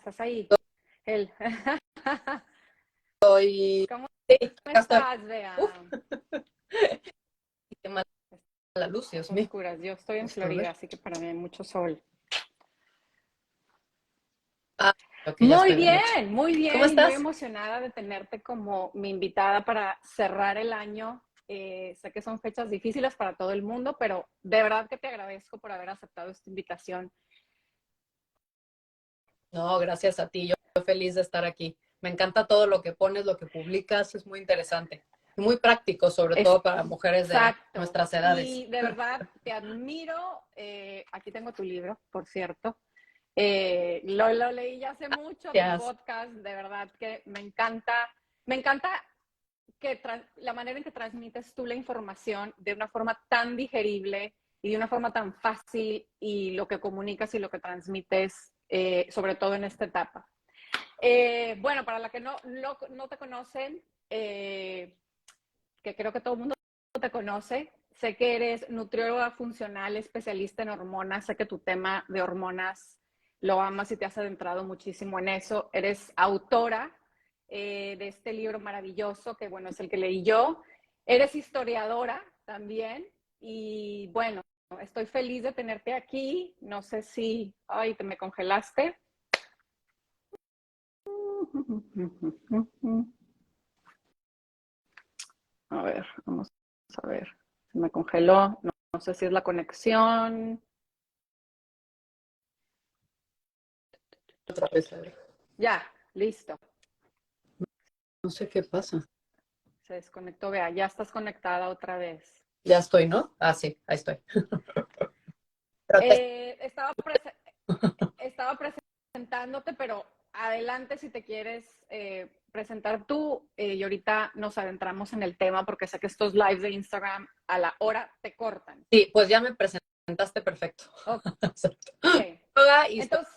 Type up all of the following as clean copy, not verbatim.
¿estás ahí? Él. Estoy... ¿Cómo Sí, acá estoy. estás, Bea? Uf, qué mala luz, Dios mío. Oscuras. Yo estoy en Justo, a ver. Florida, así que para mí hay mucho sol. Ah, ok, ya estoy de noche. Muy ¿Cómo bien y muy estás? emocionada de tenerte como mi invitada para cerrar el año. Sé que son fechas difíciles para todo el mundo, pero de verdad que te agradezco por haber aceptado esta invitación. No, gracias a ti. Yo feliz de estar aquí. Me encanta todo lo que pones, lo que publicas, es muy interesante. Y muy práctico, sobre todo para mujeres de Exacto. nuestras edades. Y de verdad te admiro. Aquí tengo tu libro, por cierto. Lo leí ya hace mucho, tu Gracias. podcast, de verdad que me encanta que la manera en que transmites tú la información de una forma tan digerible y de una forma tan fácil y lo que comunicas y lo que transmites, sobre todo en esta etapa. Bueno, para la que no te conocen, que creo que todo el mundo te conoce, sé que eres nutrióloga funcional, especialista en hormonas, sé que tu tema de hormonas lo amas y te has adentrado muchísimo en eso. Eres autora de este libro maravilloso, que bueno, es el que leí yo. Eres historiadora también y bueno, estoy feliz de tenerte aquí. No sé si, ay, te me congelaste. A ver, vamos a ver. Se me congeló. No sé si es la conexión. Otra vez, a ver. Ya, listo. No sé qué pasa. Se desconectó. Vea, ya estás conectada otra vez. Ya estoy, ¿no? Ah, sí, ahí estoy. Pero Eh, estaba, prese estaba presentándote, pero adelante si te quieres presentar tú y ahorita nos adentramos en el tema porque sé que estos lives de Instagram a la hora te cortan. sí, pues ya me presentaste perfecto. Ok. Y Entonces,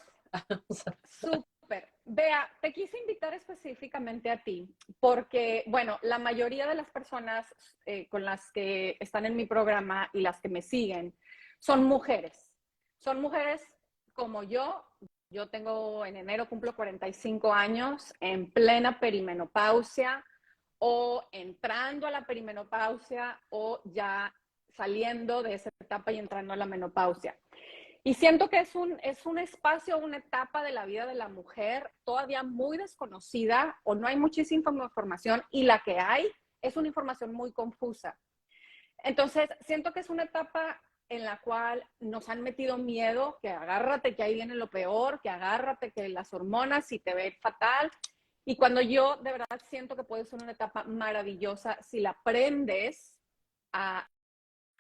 súper. Vea, te quise invitar específicamente a ti porque, bueno, la mayoría de las personas con las que están en mi programa y las que me siguen son mujeres. Son mujeres como yo. Yo tengo, en enero cumplo 45 años, en plena perimenopausia o entrando a la perimenopausia o ya saliendo de esa etapa y entrando a la menopausia. Y siento que es un espacio, una etapa de la vida de la mujer todavía muy desconocida o no hay muchísima información y la que hay es una información muy confusa. Entonces, siento que es una etapa en la cual nos han metido miedo, que agárrate que ahí viene lo peor, que agárrate que las hormonas y te ve fatal. Y cuando yo de verdad siento que puede ser una etapa maravillosa si la aprendes a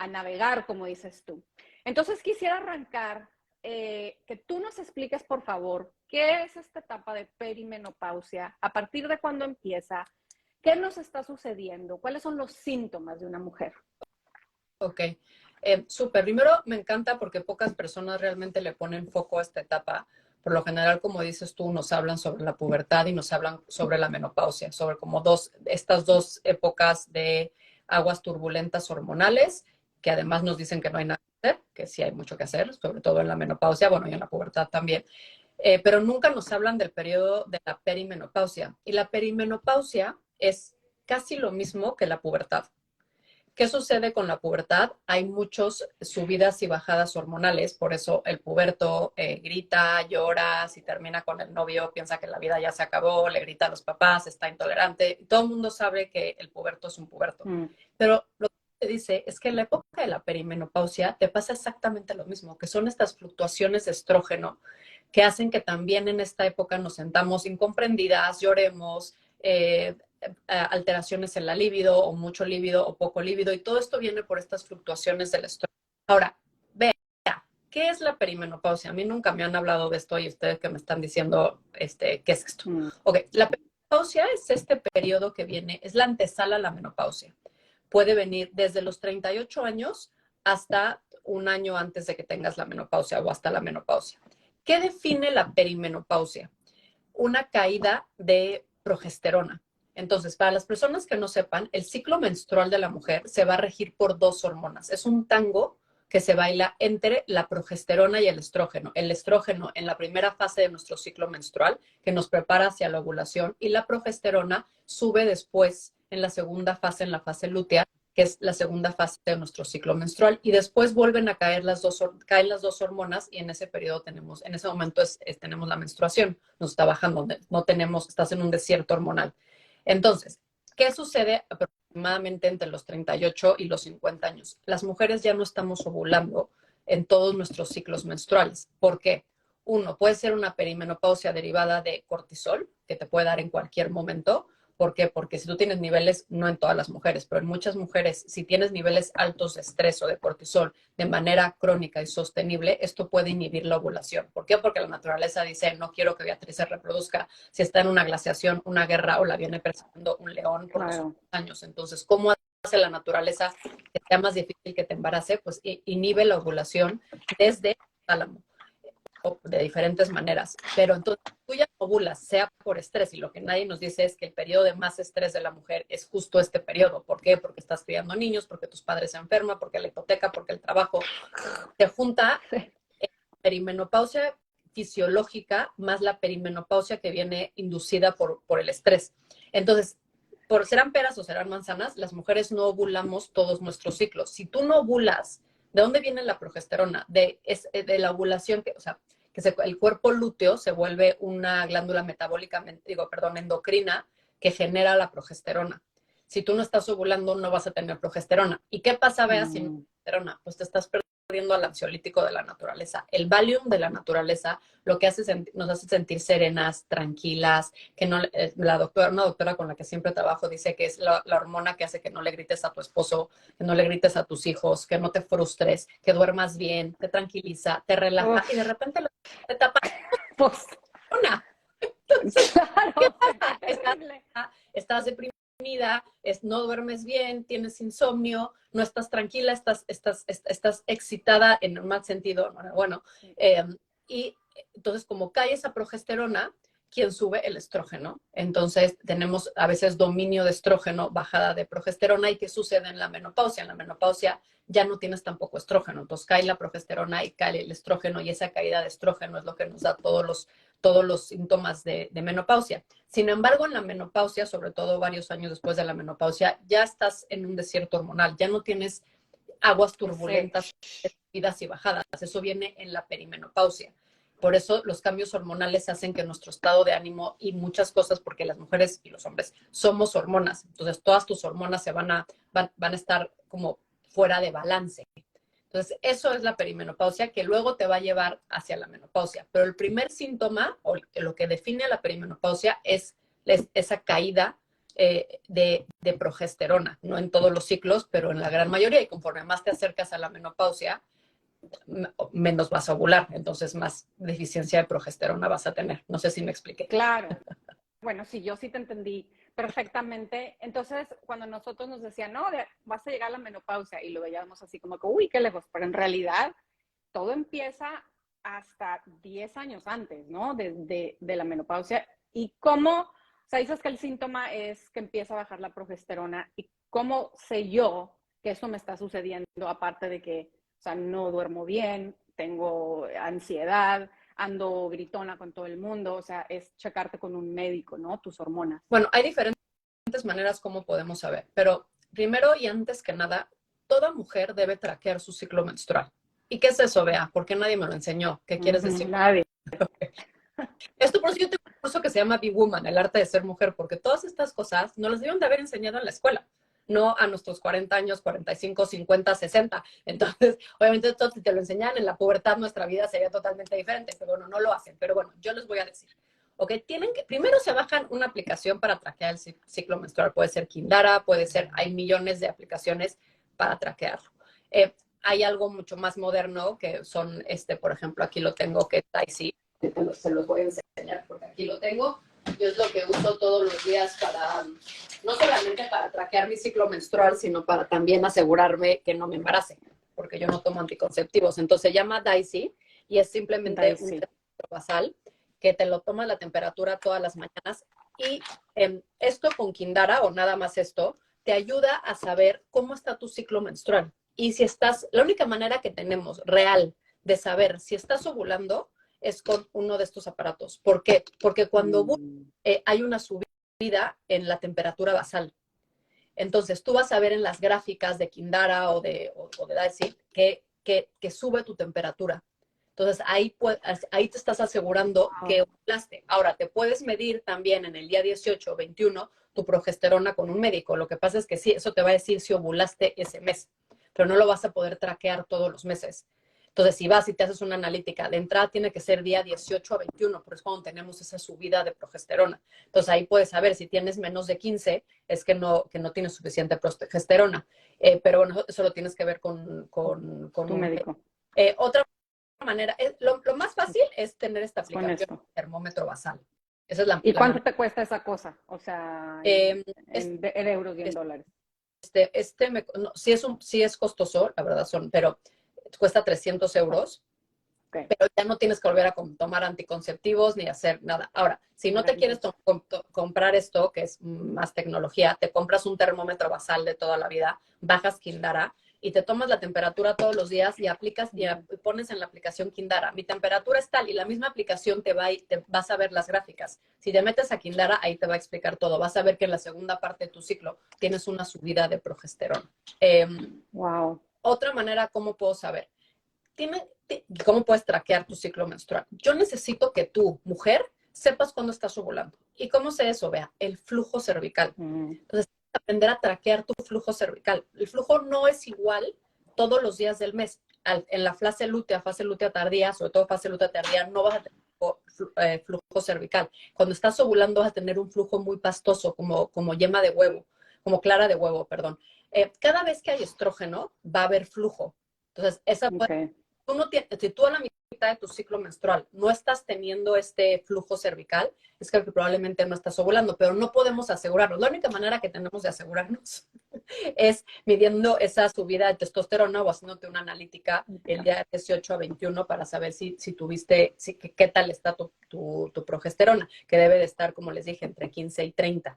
navegar, como dices tú. Entonces quisiera arrancar, que tú nos expliques, por favor, qué es esta etapa de perimenopausia, a partir de cuándo empieza, qué nos está sucediendo, cuáles son los síntomas de una mujer. Ok, súper. Primero, me encanta porque pocas personas realmente le ponen foco a esta etapa. Por lo general, como dices tú, nos hablan sobre la pubertad y nos hablan sobre la menopausia, sobre como estas dos épocas de aguas turbulentas hormonales, que además nos dicen que no hay nada que hacer, que sí hay mucho que hacer, sobre todo en la menopausia, bueno, y en la pubertad también. Pero nunca nos hablan del periodo de la perimenopausia. Y la perimenopausia es casi lo mismo que la pubertad. ¿Qué sucede con la pubertad? Hay muchas subidas y bajadas hormonales, por eso el puberto grita, llora, si termina con el novio piensa que la vida ya se acabó, le grita a los papás, está intolerante. Todo el mundo sabe que el puberto es un puberto. Mm. Pero lo que te dice es que en la época de la perimenopausia te pasa exactamente lo mismo, que son estas fluctuaciones de estrógeno que hacen que también en esta época nos sentamos incomprendidas, lloremos, alteraciones en la libido o mucho libido o poco libido y todo esto viene por estas fluctuaciones del estrógeno. Ahora, vea, ¿qué es la perimenopausia? A mí nunca me han hablado de esto y ustedes que me están diciendo, ¿qué es esto? Mm. Ok, la perimenopausia es este periodo que viene, es la antesala a la menopausia. Puede venir desde los 38 años hasta un año antes de que tengas la menopausia o hasta la menopausia. ¿Qué define la perimenopausia? Una caída de progesterona. Entonces, para las personas que no sepan, el ciclo menstrual de la mujer se va a regir por dos hormonas. Es un tango que se baila entre la progesterona y el estrógeno. El estrógeno en la primera fase de nuestro ciclo menstrual, que nos prepara hacia la ovulación, y la progesterona sube después en la segunda fase, en la fase lútea, que es la segunda fase de nuestro ciclo menstrual, y después vuelven a caer caen las dos hormonas, y en ese periodo tenemos, en ese momento tenemos la menstruación, nos está bajando, no tenemos, estás en un desierto hormonal. Entonces, ¿qué sucede aproximadamente entre los 38 y los 50 años? Las mujeres ya no estamos ovulando en todos nuestros ciclos menstruales. ¿Por qué? Uno, puede ser una perimenopausia derivada de cortisol, que te puede dar en cualquier momento. ¿Por qué? Porque si tú tienes niveles, no en todas las mujeres, pero en muchas mujeres, si tienes niveles altos de estrés o de cortisol de manera crónica y sostenible, esto puede inhibir la ovulación. ¿Por qué? Porque la naturaleza dice, no quiero que Beatriz se reproduzca si está en una glaciación, una guerra o la viene persiguiendo un león por los años. Entonces, ¿cómo hace la naturaleza que sea más difícil que te embarace? Pues inhibe la ovulación desde el tálamo, de diferentes maneras. Pero entonces tú ya ovulas, sea por estrés, y lo que nadie nos dice es que el periodo de más estrés de la mujer es justo este periodo. ¿Por qué? Porque estás criando niños, porque tus padres se enferman, porque la hipoteca, porque el trabajo. Se junta perimenopausia fisiológica más la perimenopausia que viene inducida por el estrés. Entonces, por serán peras o serán manzanas, las mujeres no ovulamos todos nuestros ciclos. Si tú no ovulas, ¿de dónde viene la progesterona? De la ovulación, o sea, el cuerpo lúteo se vuelve una glándula endocrina, que genera la progesterona. Si tú no estás ovulando, no vas a tener progesterona. ¿Y qué pasa, Bea, sin progesterona? Pues te estás perdiendo al ansiolítico de la naturaleza. El Valium de la naturaleza lo que nos hace sentir serenas, tranquilas, que no, una doctora con la que siempre trabajo dice que es la hormona que hace que no le grites a tu esposo, que no le grites a tus hijos, que no te frustres, que duermas bien, te tranquiliza, te relaja, y de repente te tapa una. Entonces, claro, ¿qué pasa? Estás deprimida, no duermes bien, tienes insomnio, no estás tranquila, estás excitada en un mal sentido. Bueno, y entonces como cae esa progesterona, ¿quién sube? El estrógeno. Entonces tenemos a veces dominio de estrógeno, bajada de progesterona. ¿Y qué sucede en la menopausia? En la menopausia ya no tienes tampoco estrógeno. Entonces cae la progesterona y cae el estrógeno, y esa caída de estrógeno es lo que nos da todos los síntomas de menopausia. Sin embargo, en la menopausia, sobre todo varios años después de la menopausia, ya estás en un desierto hormonal, ya no tienes aguas turbulentas, subidas y bajadas. Eso viene en la perimenopausia. Por eso los cambios hormonales hacen que nuestro estado de ánimo y muchas cosas, porque las mujeres y los hombres somos hormonas, entonces todas tus hormonas van a estar como fuera de balance. Entonces, eso es la perimenopausia, que luego te va a llevar hacia la menopausia. Pero el primer síntoma, o lo que define a la perimenopausia, es esa caída de progesterona. No en todos los ciclos, pero en la gran mayoría. Y conforme más te acercas a la menopausia, menos vas a ovular. Entonces, más deficiencia de progesterona vas a tener. No sé si me expliqué. Claro. Bueno, sí, yo sí te entendí perfectamente. Entonces, cuando nosotros nos decían, no, vas a llegar a la menopausia, y lo veíamos así como que, uy, qué lejos, pero en realidad todo empieza hasta 10 años antes, ¿no? De la menopausia. ¿Y cómo, o sea, dices que el síntoma es que empieza a bajar la progesterona? ¿Y cómo sé yo que eso me está sucediendo? Aparte de que, o sea, no duermo bien, tengo ansiedad, ando gritona con todo el mundo, o sea, es checarte con un médico, ¿no? Tus hormonas. Bueno, hay diferentes maneras como podemos saber, pero primero y antes que nada, toda mujer debe traquear su ciclo menstrual. ¿Y qué es eso, Bea? Porque nadie me lo enseñó. ¿Qué quieres decir? Nadie. Esto, por eso yo tengo un curso que se llama Be Woman, el arte de ser mujer, porque todas estas cosas nos las debieron de haber enseñado en la escuela, no a nuestros 40 años, 45, 50, 60. Entonces, obviamente, todo si te lo enseñan en la pubertad, nuestra vida sería totalmente diferente, pero bueno, no lo hacen. Pero bueno, yo les voy a decir. ¿Ok? Primero se bajan una aplicación para traquear el ciclo menstrual. Puede ser Kindara, puede ser, hay millones de aplicaciones para traquearlo. Hay algo mucho más moderno que son, por ejemplo, aquí lo tengo, que es Daisy. Se los voy a enseñar porque aquí lo tengo. Yo es lo que uso todos los días para, no solamente para traquear mi ciclo menstrual, sino para también asegurarme que no me embarace, porque yo no tomo anticonceptivos. Entonces se llama Daisy y es simplemente un basal que te lo toma la temperatura todas las mañanas. Y esto con Kindara, o nada más esto, te ayuda a saber cómo está tu ciclo menstrual. Y si estás, la única manera que tenemos real de saber si estás ovulando es con uno de estos aparatos. ¿Por qué? Porque cuando hay una subida en la temperatura basal. Entonces, tú vas a ver en las gráficas de Kindara o de Daisy que sube tu temperatura. Entonces, ahí te estás asegurando que ovulaste. Ahora, te puedes medir también en el día 18 o 21 tu progesterona con un médico. Lo que pasa es que sí, eso te va a decir si ovulaste ese mes, pero no lo vas a poder traquear todos los meses. Entonces, si vas y te haces una analítica, de entrada tiene que ser día 18 a 21, pero es cuando tenemos esa subida de progesterona. Entonces, ahí puedes saber si tienes menos de 15, es que no tienes suficiente progesterona. Pero bueno, eso lo tienes que ver con tu médico. Otra manera, lo más fácil es tener esta aplicación, termómetro basal. Esa es ¿Y cuánto te cuesta esa cosa? O sea, en euros y en dólares. Sí es costoso, la verdad pero cuesta 300 euros. Okay. Pero ya no tienes que volver a tomar anticonceptivos ni hacer nada. Ahora, si no te quieres comprar esto, que es más tecnología, te compras un termómetro basal de toda la vida, bajas Kindara y te tomas la temperatura todos los días y aplicas y pones en la aplicación Kindara. Mi temperatura es tal y la misma aplicación te vas a ver las gráficas. Si te metes a Kindara, ahí te va a explicar todo. Vas a ver que en la segunda parte de tu ciclo tienes una subida de progesterona. Wow. Otra manera, ¿cómo puedo saber? ¿Cómo puedes traquear tu ciclo menstrual? Yo necesito que tú, mujer, sepas cuándo estás ovulando. ¿Y cómo sé eso? Vea, el flujo cervical. Entonces, aprender a traquear tu flujo cervical. El flujo no es igual todos los días del mes. En la fase lútea tardía, sobre todo fase lútea tardía, no vas a tener flujo cervical. Cuando estás ovulando vas a tener un flujo muy pastoso, como yema de huevo, como clara de huevo, perdón. Cada vez que hay estrógeno, va a haber flujo. Entonces, si tú a la mitad de tu ciclo menstrual no estás teniendo este flujo cervical, es que probablemente no estás ovulando, pero no podemos asegurarnos. La única manera que tenemos de asegurarnos es midiendo esa subida de testosterona o haciéndote una analítica el día 18 a 21 para saber si tuviste, qué tal está tu progesterona, que debe de estar, como les dije, entre 15 y 30.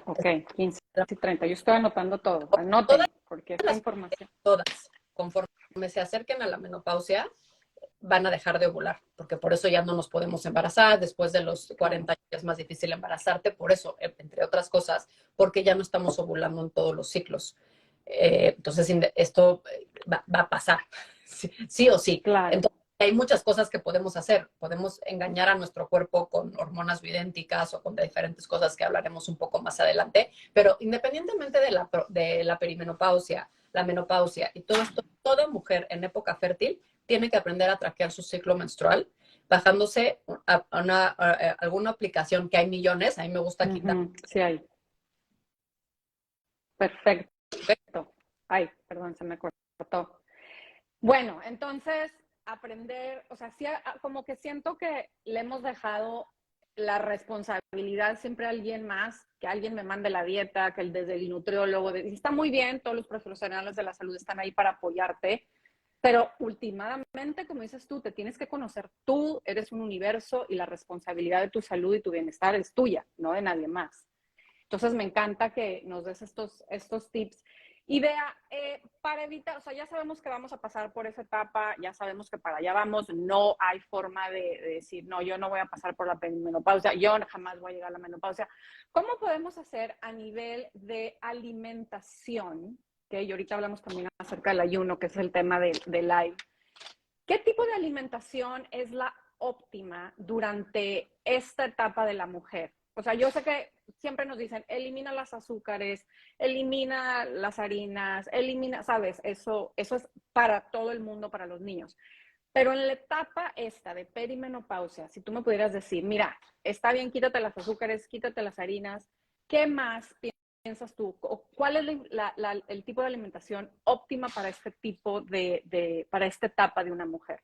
Ok, 15 y 30. Yo estoy anotando todo. Anoten, porque esta información. Todas, conforme se acerquen a la menopausia, van a dejar de ovular, porque por eso ya no nos podemos embarazar, después de los 40 años es más difícil embarazarte, por eso, entre otras cosas, porque ya no estamos ovulando en todos los ciclos. Entonces, esto va a pasar, sí o sí. Claro. Entonces, hay muchas cosas que podemos hacer. Podemos engañar a nuestro cuerpo con hormonas bioidénticas o con diferentes cosas que hablaremos un poco más adelante, pero independientemente de la perimenopausia, la menopausia y todo esto, toda mujer en época fértil tiene que aprender a traquear su ciclo menstrual bajándose a alguna aplicación, que hay millones. A mí me gusta quitar. Sí hay. Perfecto. Ay, perdón, se me cortó. Bueno, entonces, aprender, o sea, sí, como que siento que le hemos dejado la responsabilidad siempre a alguien más, que alguien me mande la dieta, que desde el nutriólogo, y está muy bien, todos los profesionales de la salud están ahí para apoyarte, pero últimamente, como dices tú, te tienes que conocer tú, eres un universo y la responsabilidad de tu salud y tu bienestar es tuya, no de nadie más. Entonces me encanta que nos des estos tips. Y vea, para evitar, o sea, ya sabemos que vamos a pasar por esa etapa, ya sabemos que para allá vamos, no hay forma de decir, no, yo no voy a pasar por la menopausia, yo jamás voy a llegar a la menopausia. ¿Cómo podemos hacer a nivel de alimentación? Que y ahorita hablamos también acerca del ayuno, que es el tema de live. ¿Qué tipo de alimentación es la óptima durante esta etapa de la mujer? O sea, yo sé que siempre nos dicen, elimina las azúcares, elimina las harinas, elimina, ¿sabes? Eso es para todo el mundo, para los niños. Pero en la etapa esta de perimenopausia, si tú me pudieras decir, mira, está bien, quítate las azúcares, quítate las harinas, ¿qué más piensas tú? ¿Cuál es el tipo de alimentación óptima para este tipo para esta etapa de una mujer?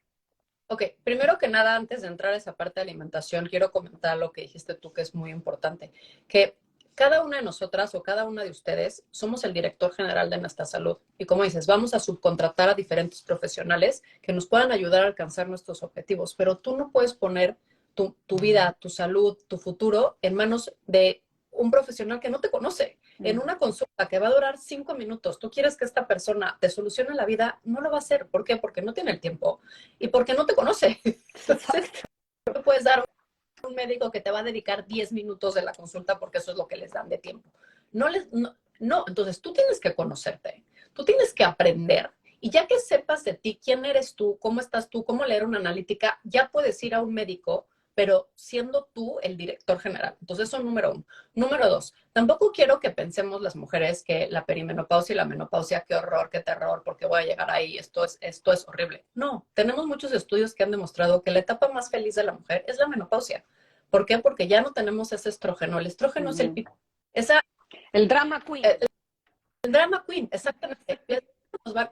Ok, primero que nada, antes de entrar a esa parte de alimentación, quiero comentar lo que dijiste tú, que es muy importante, que cada una de nosotras o cada una de ustedes somos el director general de nuestra salud. Y como dices, vamos a subcontratar a diferentes profesionales que nos puedan ayudar a alcanzar nuestros objetivos, pero tú no puedes poner tu vida, tu salud, tu futuro en manos de un profesional que no te conoce. En una consulta que va a durar 5 minutos, tú quieres que esta persona te solucione la vida, no lo va a hacer. ¿Por qué? Porque no tiene el tiempo y porque no te conoce. Entonces, no puedes dar un médico que te va a dedicar 10 minutos de la consulta porque eso es lo que les dan de tiempo. No, entonces tú tienes que conocerte, tú tienes que aprender. Y ya que sepas de ti, quién eres tú, cómo leer una analítica, ya puedes ir a un médico, pero siendo tú el director general. Entonces, eso es número 1. Número 2, tampoco quiero que pensemos las mujeres que la perimenopausia y la menopausia, qué horror, qué terror, porque voy a llegar ahí, esto es horrible. No, tenemos muchos estudios que han demostrado que la etapa más feliz de la mujer es la menopausia. ¿Por qué? Porque ya no tenemos ese estrógeno. El estrógeno es el drama queen. El drama queen, exactamente.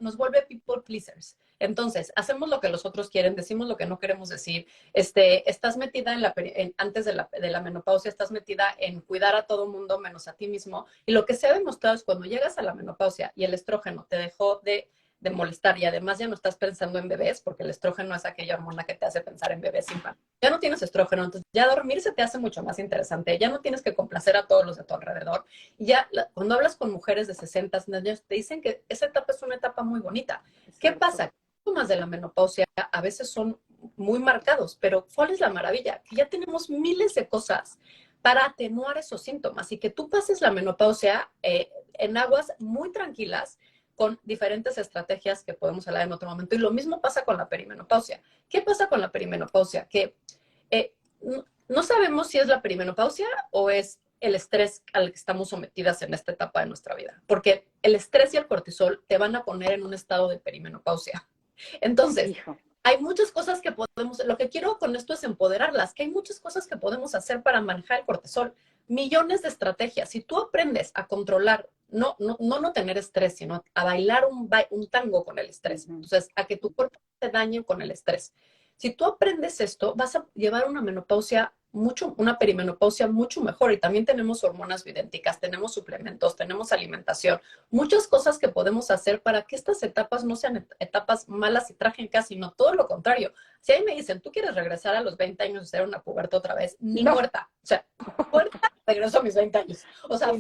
Nos vuelve people pleasers. Entonces, hacemos lo que los otros quieren, decimos lo que no queremos decir. Estás metida antes de la menopausia, estás metida en cuidar a todo mundo menos a ti mismo. Y lo que se ha demostrado es cuando llegas a la menopausia y el estrógeno te dejó de molestar y además ya no estás pensando en bebés, porque el estrógeno es aquella hormona que te hace pensar en bebés sin pan. Ya no tienes estrógeno, entonces ya dormir se te hace mucho más interesante, ya no tienes que complacer a todos los de tu alrededor. Y ya cuando hablas con mujeres de 60 años, te dicen que esa etapa es una etapa muy bonita. ¿Qué pasa? Los síntomas de la menopausia a veces son muy marcados, pero ¿cuál es la maravilla? Que ya tenemos miles de cosas para atenuar esos síntomas y que tú pases la menopausia en aguas muy tranquilas, con diferentes estrategias que podemos hablar en otro momento. Y lo mismo pasa con la perimenopausia. ¿Qué pasa con la perimenopausia? Que no sabemos si es la perimenopausia o es el estrés al que estamos sometidas en esta etapa de nuestra vida. Porque el estrés y el cortisol te van a poner en un estado de perimenopausia. Entonces, hay muchas cosas que podemos, lo que quiero con esto es empoderarlas, que hay muchas cosas que podemos hacer para manejar el cortisol. Millones de estrategias. Si tú aprendes a controlar, no tener estrés, sino a bailar un tango con el estrés. Entonces, a que tu cuerpo te dañe con el estrés. Si tú aprendes esto, vas a llevar una perimenopausia mucho mejor. Y también tenemos hormonas bioidénticas, tenemos suplementos, tenemos alimentación, muchas cosas que podemos hacer para que estas etapas no sean etapas malas y trágicas, sino todo lo contrario. Si ahí me dicen, ¿tú quieres regresar a los 20 años y ser una puberta otra vez? Ni muerta. O sea, muerta, regreso a mis 20 años. O sea,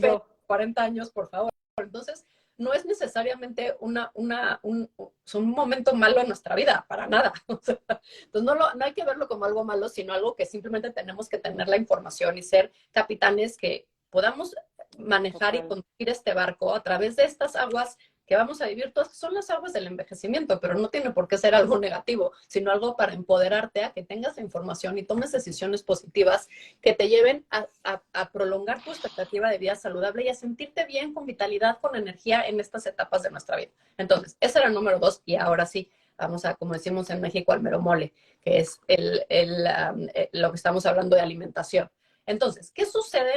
40 años, por favor. Entonces, no es necesariamente un momento malo en nuestra vida, para nada. O sea, entonces, no hay que verlo como algo malo, sino algo que simplemente tenemos que tener la información y ser capitanes que podamos manejar y conducir este barco a través de estas aguas que vamos a vivir todas, que son las aguas del envejecimiento, pero no tiene por qué ser algo negativo, sino algo para empoderarte a que tengas la información y tomes decisiones positivas que te lleven a prolongar tu expectativa de vida saludable y a sentirte bien, con vitalidad, con energía en estas etapas de nuestra vida. Entonces, ese era el número 2 y ahora sí, vamos a, como decimos en México, al mero mole, que es lo que estamos hablando de alimentación. Entonces, ¿qué sucede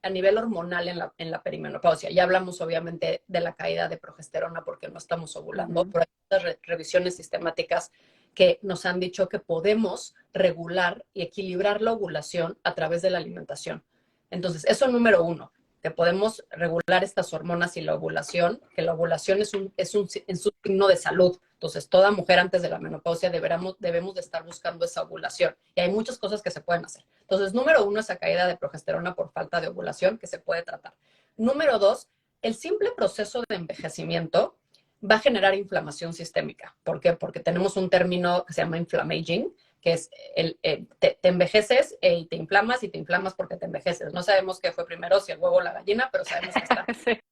a nivel hormonal en la perimenopausia? Ya hablamos obviamente de la caída de progesterona porque no estamos ovulando, pero hay estas revisiones sistemáticas que nos han dicho que podemos regular y equilibrar la ovulación a través de la alimentación. Entonces, eso número 1, que podemos regular estas hormonas y la ovulación, que la ovulación es un signo de salud. Entonces, toda mujer antes de la menopausia debemos de estar buscando esa ovulación. Y hay muchas cosas que se pueden hacer. Entonces, número 1, esa caída de progesterona por falta de ovulación que se puede tratar. Número 2, el simple proceso de envejecimiento va a generar inflamación sistémica. ¿Por qué? Porque tenemos un término que se llama inflammaging, que es te envejeces y te inflamas porque te envejeces. No sabemos qué fue primero, si el huevo o la gallina, pero sabemos que está.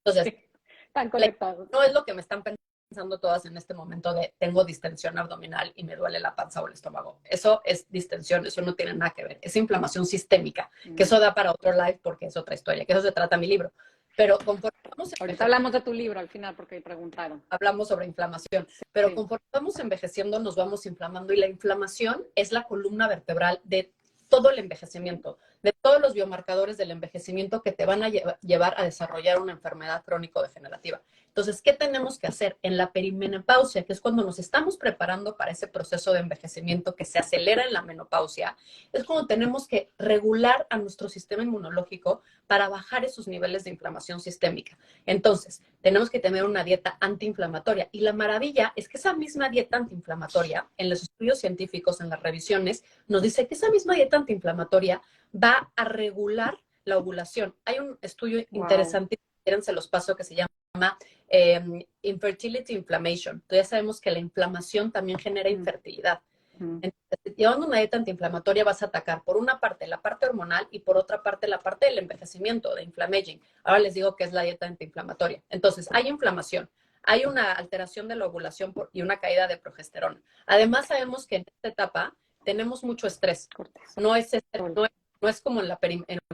Entonces, están conectados. No es lo que me están pensando todas en este momento de tengo distensión abdominal y me duele la panza o el estómago. Eso es distensión, eso no tiene nada que ver. Es inflamación sistémica, que eso da para otro live porque es otra historia, que eso se trata mi libro. Pero conforme vamos ahorita hablamos de tu libro al final porque preguntaron. Hablamos sobre inflamación, pero conforme vamos envejeciendo nos vamos inflamando y la inflamación es la columna vertebral de todo el envejecimiento, de todos los biomarcadores del envejecimiento que te van a llevar a desarrollar una enfermedad crónico-degenerativa. Entonces, ¿qué tenemos que hacer? En la perimenopausia, que es cuando nos estamos preparando para ese proceso de envejecimiento que se acelera en la menopausia, es cuando tenemos que regular a nuestro sistema inmunológico para bajar esos niveles de inflamación sistémica. Entonces, tenemos que tener una dieta antiinflamatoria. Y la maravilla es que esa misma dieta antiinflamatoria, en los estudios científicos, en las revisiones, nos dice que esa misma dieta antiinflamatoria va a regular la ovulación. Hay un estudio Wow. interesante, si quieren se los paso, que se llama Infertility Inflammation. Entonces ya sabemos que la inflamación también genera infertilidad. Entonces, llevando una dieta antiinflamatoria vas a atacar por una parte la parte hormonal y por otra parte la parte del envejecimiento, de inflammaging. Ahora les digo que es la dieta antiinflamatoria. Entonces, hay inflamación, hay una alteración de la ovulación y una caída de progesterona. Además, sabemos que en esta etapa tenemos mucho estrés. No es como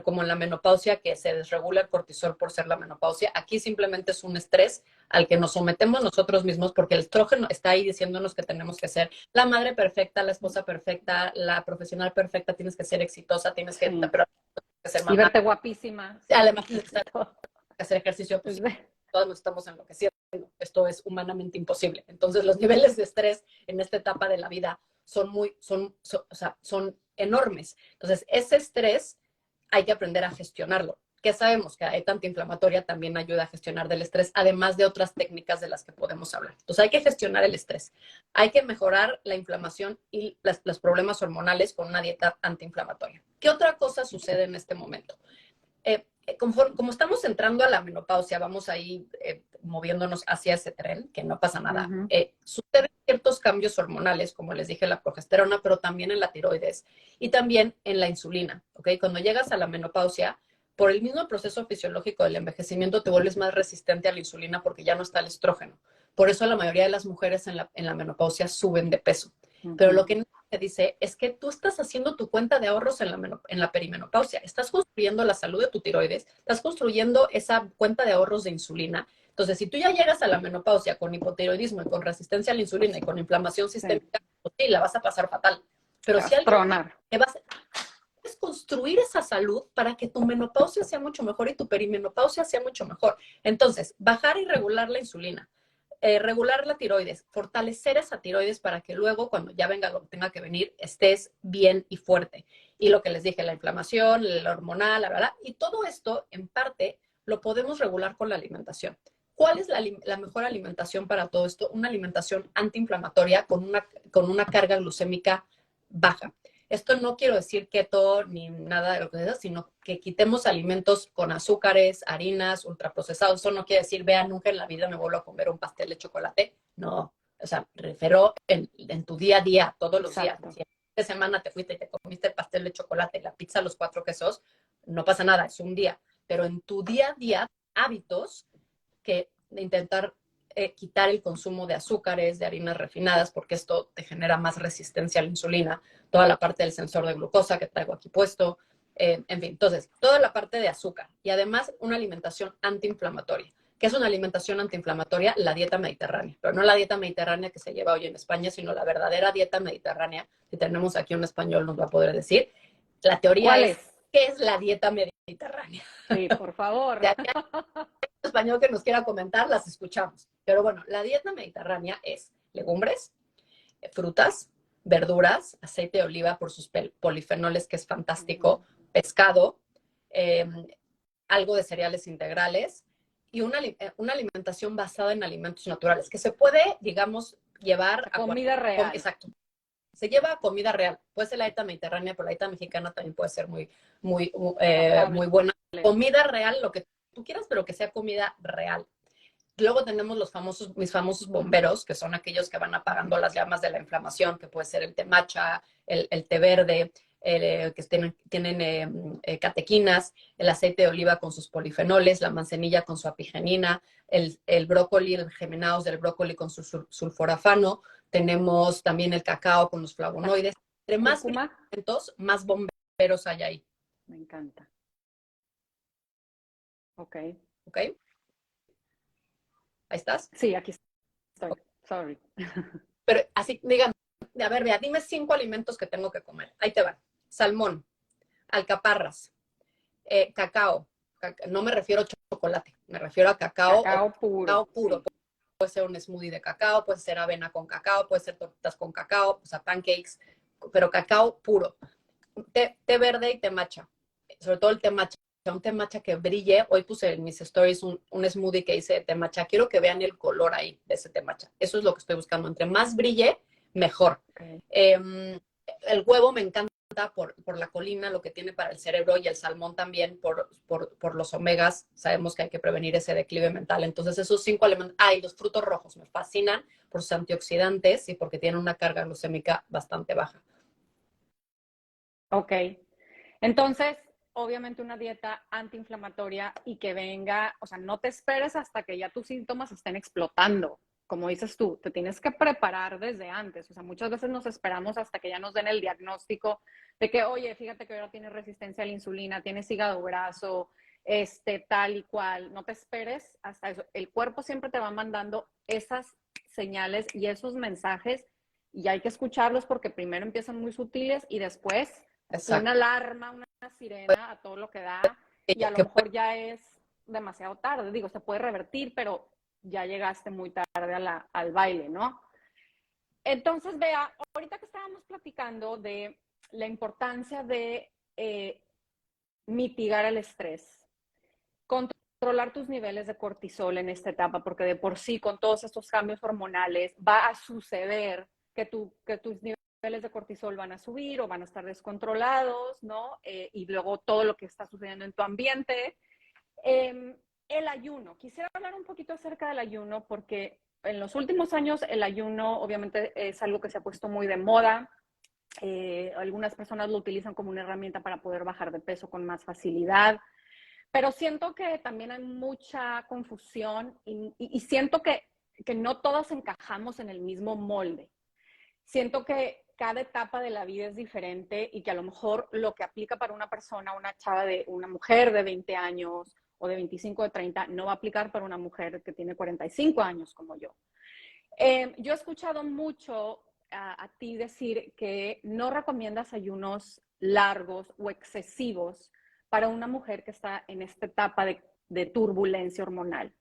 como en la menopausia, que se desregula el cortisol por ser la menopausia. Aquí simplemente es un estrés al que nos sometemos nosotros mismos, porque el estrógeno está ahí diciéndonos que tenemos que ser la madre perfecta, la esposa perfecta, la profesional perfecta, tienes que ser exitosa, tienes que, pero tienes que ser mamá. Y verte guapísima. Además, tienes que hacer ejercicio, pues todos nos estamos enloqueciendo. Esto es humanamente imposible. Entonces, los niveles de estrés en esta etapa de la vida son enormes. Entonces, ese estrés hay que aprender a gestionarlo. Que sabemos que la dieta antiinflamatoria también ayuda a gestionar del estrés, además de otras técnicas de las que podemos hablar. Entonces, hay que gestionar el estrés. Hay que mejorar la inflamación y los problemas hormonales con una dieta antiinflamatoria. ¿Qué otra cosa sucede en este momento? Como estamos entrando a la menopausia, vamos ahí moviéndonos hacia ese tren, que no pasa nada. Suceden ciertos cambios hormonales, como les dije, la progesterona, pero también en la tiroides y también en la insulina. ¿Okay? Cuando llegas a la menopausia, por el mismo proceso fisiológico del envejecimiento, te vuelves más resistente a la insulina porque ya no está el estrógeno. Por eso la mayoría de las mujeres en la menopausia suben de peso. Pero lo que te dice es que tú estás haciendo tu cuenta de ahorros en la perimenopausia. Estás construyendo la salud de tu tiroides, estás construyendo esa cuenta de ahorros de insulina. Entonces, si tú ya llegas a la menopausia con hipotiroidismo y con resistencia a la insulina y con inflamación sistémica, pues sí, la vas a pasar fatal. Pero si alguien es construir esa salud para que tu menopausia sea mucho mejor y tu perimenopausia sea mucho mejor. Entonces, bajar y regular la insulina. Regular la tiroides, fortalecer esa tiroides para que luego, cuando ya venga lo que tenga que venir, estés bien y fuerte. Y lo que les dije, la inflamación, la hormonal, la verdad, y todo esto, en parte, lo podemos regular con la alimentación. ¿Cuál es la mejor alimentación para todo esto? Una alimentación antiinflamatoria con una carga glucémica baja. Esto no quiero decir keto ni nada de lo que sea, sino que quitemos alimentos con azúcares, harinas, ultraprocesados. Eso no quiere decir, vean, nunca en la vida me vuelvo a comer un pastel de chocolate. No, o sea, me refiero en tu día a día, todos los días. Si de semana te fuiste y te comiste el pastel de chocolate y la pizza, los 4 quesos, no pasa nada, es un día. Pero en tu día a día, hábitos que intentar quitar el consumo de azúcares, de harinas refinadas, porque esto te genera más resistencia a la insulina, toda la parte del sensor de glucosa que traigo aquí puesto, en fin, entonces, toda la parte de azúcar y además una alimentación antiinflamatoria. ¿Qué es una alimentación antiinflamatoria? La dieta mediterránea, pero no la dieta mediterránea que se lleva hoy en España, sino la verdadera dieta mediterránea. Si tenemos aquí un español nos va a poder decir. La teoría es, ¿qué es la dieta mediterránea? Sí, por favor. Español que nos quiera comentar, las escuchamos. Pero bueno, la dieta mediterránea es legumbres, frutas, verduras, aceite de oliva por sus polifenoles, que es fantástico, pescado, algo de cereales integrales y una alimentación basada en alimentos naturales, que se puede, digamos, llevar a comida real. Exacto. Se lleva a comida real. Puede ser la dieta mediterránea, pero la dieta mexicana también puede ser muy buena. Comida real, lo que tú quieras, pero que sea comida real. Luego tenemos mis famosos bomberos, que son aquellos que van apagando las llamas de la inflamación, que puede ser el té matcha, el té verde, que tienen catequinas, el aceite de oliva con sus polifenoles, la manzanilla con su apigenina, el brócoli, el geminados del brócoli con su sulforafano. Tenemos también el cacao con los flavonoides. Entre más alimentos, más bomberos hay ahí. Me encanta. Ok. ¿Ok? ¿Ahí estás? Sí, aquí estoy. Sorry. Pero así, dígame, a ver, vea, dime 5 alimentos que tengo que comer. Ahí te van. Salmón, alcaparras, cacao. No me refiero a chocolate, me refiero a cacao puro. Cacao puro. Sí. Puede ser un smoothie de cacao, puede ser avena con cacao, puede ser tortitas con cacao, o sea, pancakes, pero cacao puro. Té verde y té matcha. Sobre todo el té matcha. Un té matcha que brille. Hoy puse en mis stories un smoothie que hice de té matcha. Quiero que vean el color ahí de ese té matcha. Eso es lo que estoy buscando. Entre más brille, mejor. Okay. El huevo me encanta por la colina, lo que tiene para el cerebro, y el salmón también por los omegas. Sabemos que hay que prevenir ese declive mental. Entonces, esos 5 elementos. Y los frutos rojos me fascinan por sus antioxidantes y porque tienen una carga glucémica bastante baja. Ok. Entonces, obviamente una dieta antiinflamatoria y que venga, o sea, no te esperes hasta que ya tus síntomas estén explotando. Como dices tú, te tienes que preparar desde antes. O sea, muchas veces nos esperamos hasta que ya nos den el diagnóstico de que, oye, fíjate que ahora tienes resistencia a la insulina, tienes hígado graso, tal y cual. No te esperes hasta eso. El cuerpo siempre te va mandando esas señales y esos mensajes y hay que escucharlos porque primero empiezan muy sutiles y después una alarma, una sirena a todo lo que da y a lo mejor ya es demasiado tarde. Digo, se puede revertir, pero ya llegaste muy tarde al baile, ¿no? Entonces, Bea, ahorita que estábamos platicando de la importancia de mitigar el estrés, controlar tus niveles de cortisol en esta etapa, porque de por sí con todos estos cambios hormonales va a suceder que tus niveles de cortisol van a subir o van a estar descontrolados, ¿no? Y luego todo lo que está sucediendo en tu ambiente. El ayuno. Quisiera hablar un poquito acerca del ayuno porque en los últimos años el ayuno obviamente es algo que se ha puesto muy de moda. Algunas personas lo utilizan como una herramienta para poder bajar de peso con más facilidad. Pero siento que también hay mucha confusión y siento que no todos encajamos en el mismo molde. Siento que cada etapa de la vida es diferente y que a lo mejor lo que aplica para una persona, una mujer de 20 años o de 25 de 30, no va a aplicar para una mujer que tiene 45 años como yo. Yo he escuchado mucho a ti decir que no recomiendas ayunos largos o excesivos para una mujer que está en esta etapa de turbulencia hormonal.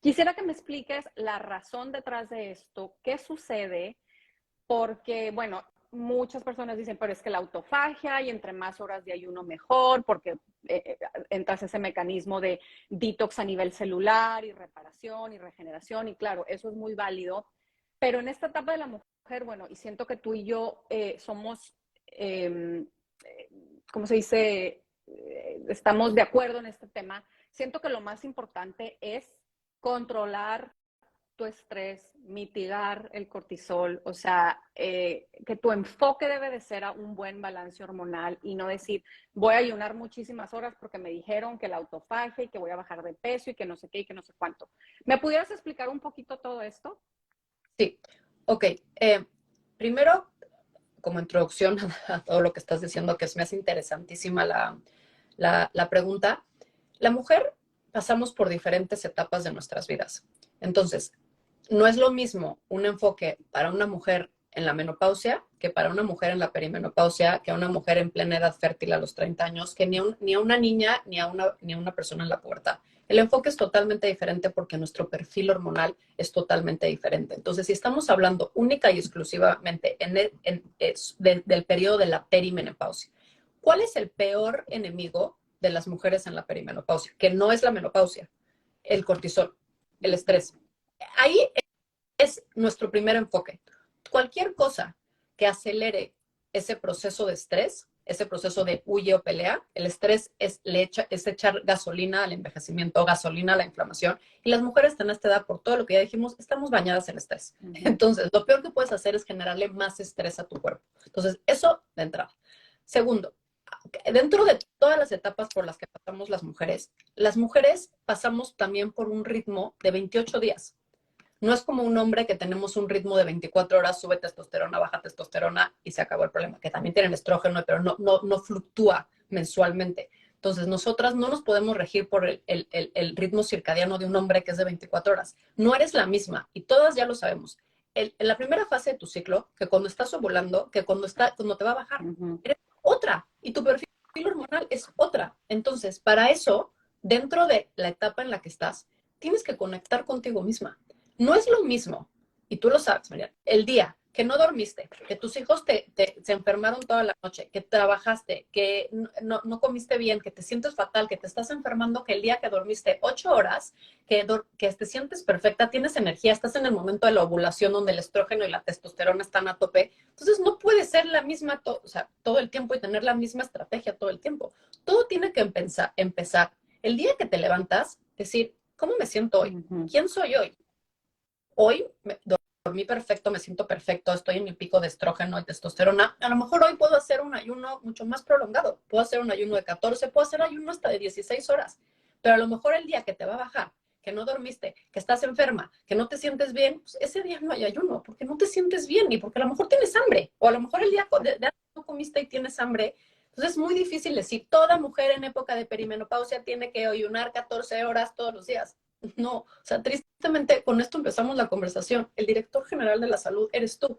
Quisiera que me expliques la razón detrás de esto, qué sucede, porque, bueno, muchas personas dicen, pero es que la autofagia y entre más horas de ayuno mejor, porque entras ese mecanismo de detox a nivel celular y reparación y regeneración, y claro, eso es muy válido, pero en esta etapa de la mujer, bueno, y siento que tú y yo somos, ¿cómo se dice? Estamos de acuerdo en este tema. Siento que lo más importante es controlar tu estrés, mitigar el cortisol, o sea, que tu enfoque debe de ser a un buen balance hormonal y no decir, voy a ayunar muchísimas horas porque me dijeron que la autofagia y que voy a bajar de peso y que no sé qué y que no sé cuánto. ¿Me pudieras explicar un poquito todo esto? Sí, ok. Primero, como introducción a todo lo que estás diciendo, que me hace interesantísima la pregunta, la mujer pasamos por diferentes etapas de nuestras vidas. Entonces, no es lo mismo un enfoque para una mujer en la menopausia que para una mujer en la perimenopausia, que a una mujer en plena edad fértil a los 30 años, que ni a una niña ni a una persona en la pubertad. El enfoque es totalmente diferente porque nuestro perfil hormonal es totalmente diferente. Entonces, si estamos hablando única y exclusivamente del periodo de la perimenopausia, ¿cuál es el peor enemigo de las mujeres en la perimenopausia? Que no es la menopausia, el cortisol, el estrés. Ahí es nuestro primer enfoque. Cualquier cosa que acelere ese proceso de estrés, ese proceso de huye o pelea, el estrés es echar gasolina al envejecimiento, gasolina a la inflamación. Y las mujeres en esta edad, por todo lo que ya dijimos, estamos bañadas en estrés. Entonces, lo peor que puedes hacer es generarle más estrés a tu cuerpo. Entonces, eso de entrada. Segundo, dentro de todas las etapas por las que pasamos las mujeres pasamos también por un ritmo de 28 días. No es como un hombre que tenemos un ritmo de 24 horas, sube testosterona, baja testosterona y se acabó el problema, que también tienen estrógeno, pero no fluctúa mensualmente. Entonces, nosotras no nos podemos regir por el ritmo circadiano de un hombre que es de 24 horas. No eres la misma y todas ya lo sabemos. En la primera fase de tu ciclo, que cuando estás ovulando, que cuando te va a bajar, eres otra y tu perfil hormonal es otra. Entonces, para eso, dentro de la etapa en la que estás, tienes que conectar contigo misma. No es lo mismo, y tú lo sabes, María, el día que no dormiste, que tus hijos se enfermaron toda la noche, que trabajaste, que no comiste bien, que te sientes fatal, que te estás enfermando, que el día que dormiste 8 horas, que te sientes perfecta, tienes energía, estás en el momento de la ovulación donde el estrógeno y la testosterona están a tope. Entonces no puede ser la misma, o sea, todo el tiempo y tener la misma estrategia todo el tiempo. Todo tiene que empezar. El día que te levantas, decir, ¿cómo me siento hoy? ¿Quién soy hoy? Hoy dormí perfecto, me siento perfecto, estoy en mi pico de estrógeno y testosterona. A lo mejor hoy puedo hacer un ayuno mucho más prolongado. Puedo hacer un ayuno de 14, puedo hacer ayuno hasta de 16 horas. Pero a lo mejor el día que te va a bajar, que no dormiste, que estás enferma, que no te sientes bien, pues ese día no hay ayuno, porque no te sientes bien y porque a lo mejor tienes hambre. O a lo mejor el día de no comiste y tienes hambre. Entonces es muy difícil decir, toda mujer en época de perimenopausia tiene que ayunar 14 horas todos los días. No, o sea, tristemente con esto empezamos la conversación. El director general de la salud eres tú.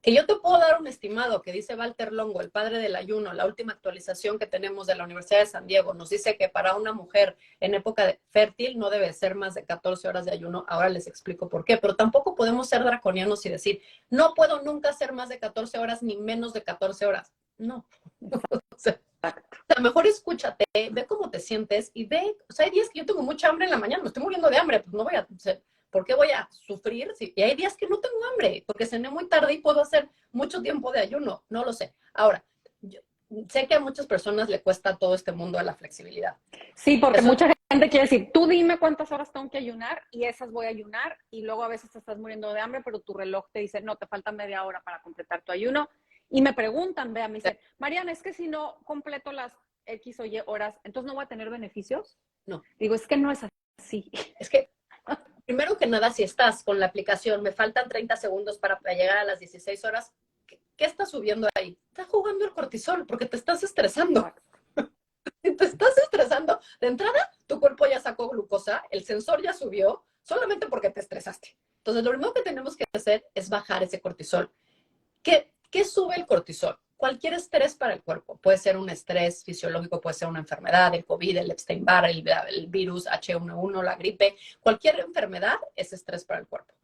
Que yo te puedo dar un estimado que dice Walter Longo, el padre del ayuno, la última actualización que tenemos de la Universidad de San Diego, nos dice que para una mujer en época fértil no debe ser más de 14 horas de ayuno. Ahora les explico por qué, pero tampoco podemos ser draconianos y decir, no puedo nunca hacer más de 14 horas ni menos de 14 horas. No. O sea, a lo mejor escúchate, ve cómo te sientes y ve, o sea, hay días que yo tengo mucha hambre en la mañana, me estoy muriendo de hambre, pues no voy a, o sea, ¿por qué voy a sufrir? Y hay días que no tengo hambre, porque cené muy tarde y puedo hacer mucho tiempo de ayuno, no lo sé. Ahora, yo sé que a muchas personas le cuesta todo este mundo de la flexibilidad. Sí, porque mucha gente quiere decir, tú dime cuántas horas tengo que ayunar y esas voy a ayunar y luego a veces te estás muriendo de hambre, pero tu reloj te dice, no, te falta media hora para completar tu ayuno. Y me preguntan, vea, me dicen, Mariana, es que si no completo las X o Y horas, ¿entonces no voy a tener beneficios? No. Digo, es que no es así. Es que, primero que nada, si estás con la aplicación, me faltan 30 segundos para llegar a las 16 horas, ¿qué estás subiendo ahí? Estás jugando el cortisol porque te estás estresando. Te estás estresando. De entrada, tu cuerpo ya sacó glucosa, el sensor ya subió, solamente porque te estresaste. Entonces, lo primero que tenemos que hacer es bajar ese cortisol. ¿Qué sube el cortisol? Cualquier estrés para el cuerpo. Puede ser un estrés fisiológico, puede ser una enfermedad, el COVID, el Epstein-Barr, el virus H1N1, la gripe. Cualquier enfermedad es estrés para el cuerpo.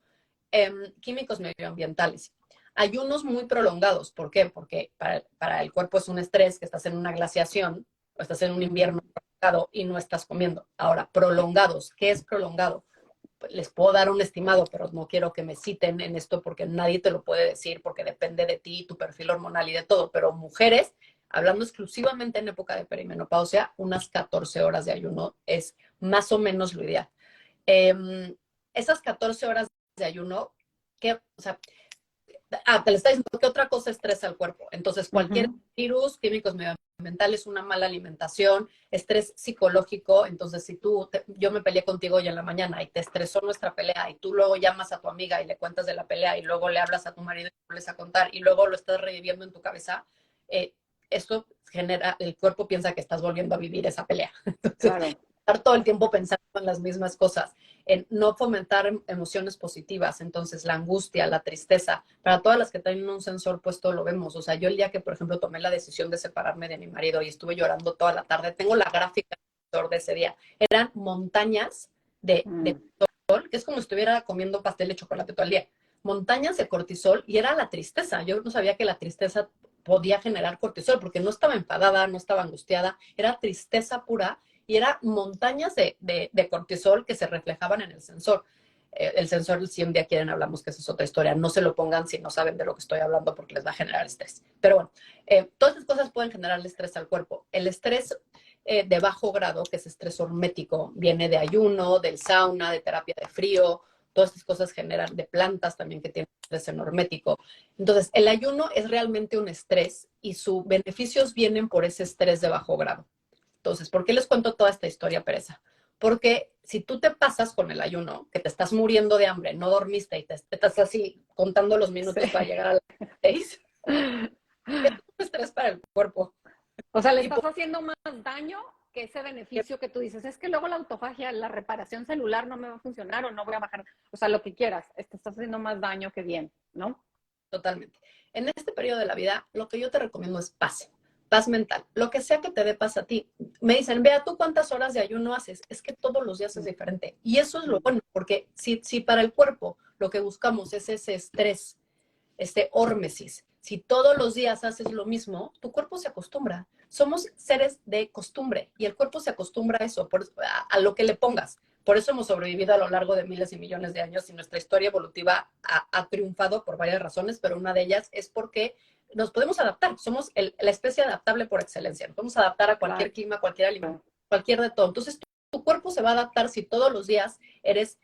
Químicos medioambientales. Ayunos muy prolongados. ¿Por qué? Porque para el cuerpo es un estrés que estás en una glaciación o estás en un invierno prolongado y no estás comiendo. Ahora, prolongados. ¿Qué es prolongado? Les puedo dar un estimado, pero no quiero que me citen en esto porque nadie te lo puede decir, porque depende de ti, tu perfil hormonal y de todo. Pero mujeres, hablando exclusivamente en época de perimenopausia, unas 14 horas de ayuno es más o menos lo ideal. Esas 14 horas de ayuno, o sea, te le está diciendo que otra cosa estresa al cuerpo. Entonces, cualquier virus, químicos medioambientales, una mala alimentación, estrés psicológico. Entonces, si yo me peleé contigo hoy en la mañana y te estresó nuestra pelea y tú luego llamas a tu amiga y le cuentas de la pelea y luego le hablas a tu marido y le vuelves a contar y luego lo estás reviviendo en tu cabeza, esto genera, el cuerpo piensa que estás volviendo a vivir esa pelea. Entonces, claro, estar todo el tiempo pensando en las mismas cosas, en no fomentar emociones positivas. Entonces, la angustia, la tristeza, para todas las que tienen un sensor puesto lo vemos. O sea, yo el día que, por ejemplo, tomé la decisión de separarme de mi marido y estuve llorando toda la tarde, tengo la gráfica de ese día. Eran montañas de cortisol, que es como si estuviera comiendo pastel de chocolate todo el día. Montañas de cortisol y era la tristeza. Yo no sabía que la tristeza podía generar cortisol porque no estaba enfadada, no estaba angustiada, era tristeza pura y era montañas de cortisol que se reflejaban en el sensor. El sensor, si un día quieren hablamos, que esa es otra historia. No se lo pongan si no saben de lo que estoy hablando porque les va a generar estrés. Pero bueno, todas esas cosas pueden generar estrés al cuerpo. El estrés de bajo grado, que es estrés hormético, viene de ayuno, del sauna, de terapia de frío. Todas estas cosas generan de plantas también que tienen estrés hormético. Entonces, el ayuno es realmente un estrés y sus beneficios vienen por ese estrés de bajo grado. Entonces, ¿por qué les cuento toda esta historia, Pereza? Porque si tú te pasas con el ayuno, que te estás muriendo de hambre, no dormiste y te estás así contando los minutos para llegar a las 6, es un estrés para el cuerpo. O sea, le estás haciendo más daño que ese beneficio que tú dices. Es que luego la autofagia, la reparación celular no me va a funcionar o no voy a bajar. O sea, lo que quieras, te estás haciendo más daño que bien, ¿no? Totalmente. En este periodo de la vida, lo que yo te recomiendo es paz. Paz mental, lo que sea que te dé paz a ti. Me dicen, vea, ¿tú cuántas horas de ayuno haces? Es que todos los días es diferente. Y eso es lo bueno, porque si para el cuerpo lo que buscamos es ese estrés hormesis. Si todos los días haces lo mismo, tu cuerpo se acostumbra. Somos seres de costumbre y el cuerpo se acostumbra a eso, a lo que le pongas. Por eso hemos sobrevivido a lo largo de miles y millones de años y nuestra historia evolutiva ha triunfado por varias razones, pero una de ellas es porque nos podemos adaptar. Somos la especie adaptable por excelencia. Nos podemos adaptar a cualquier clima, cualquier alimento, cualquier de todo. Entonces, tu cuerpo se va a adaptar si todos los días eres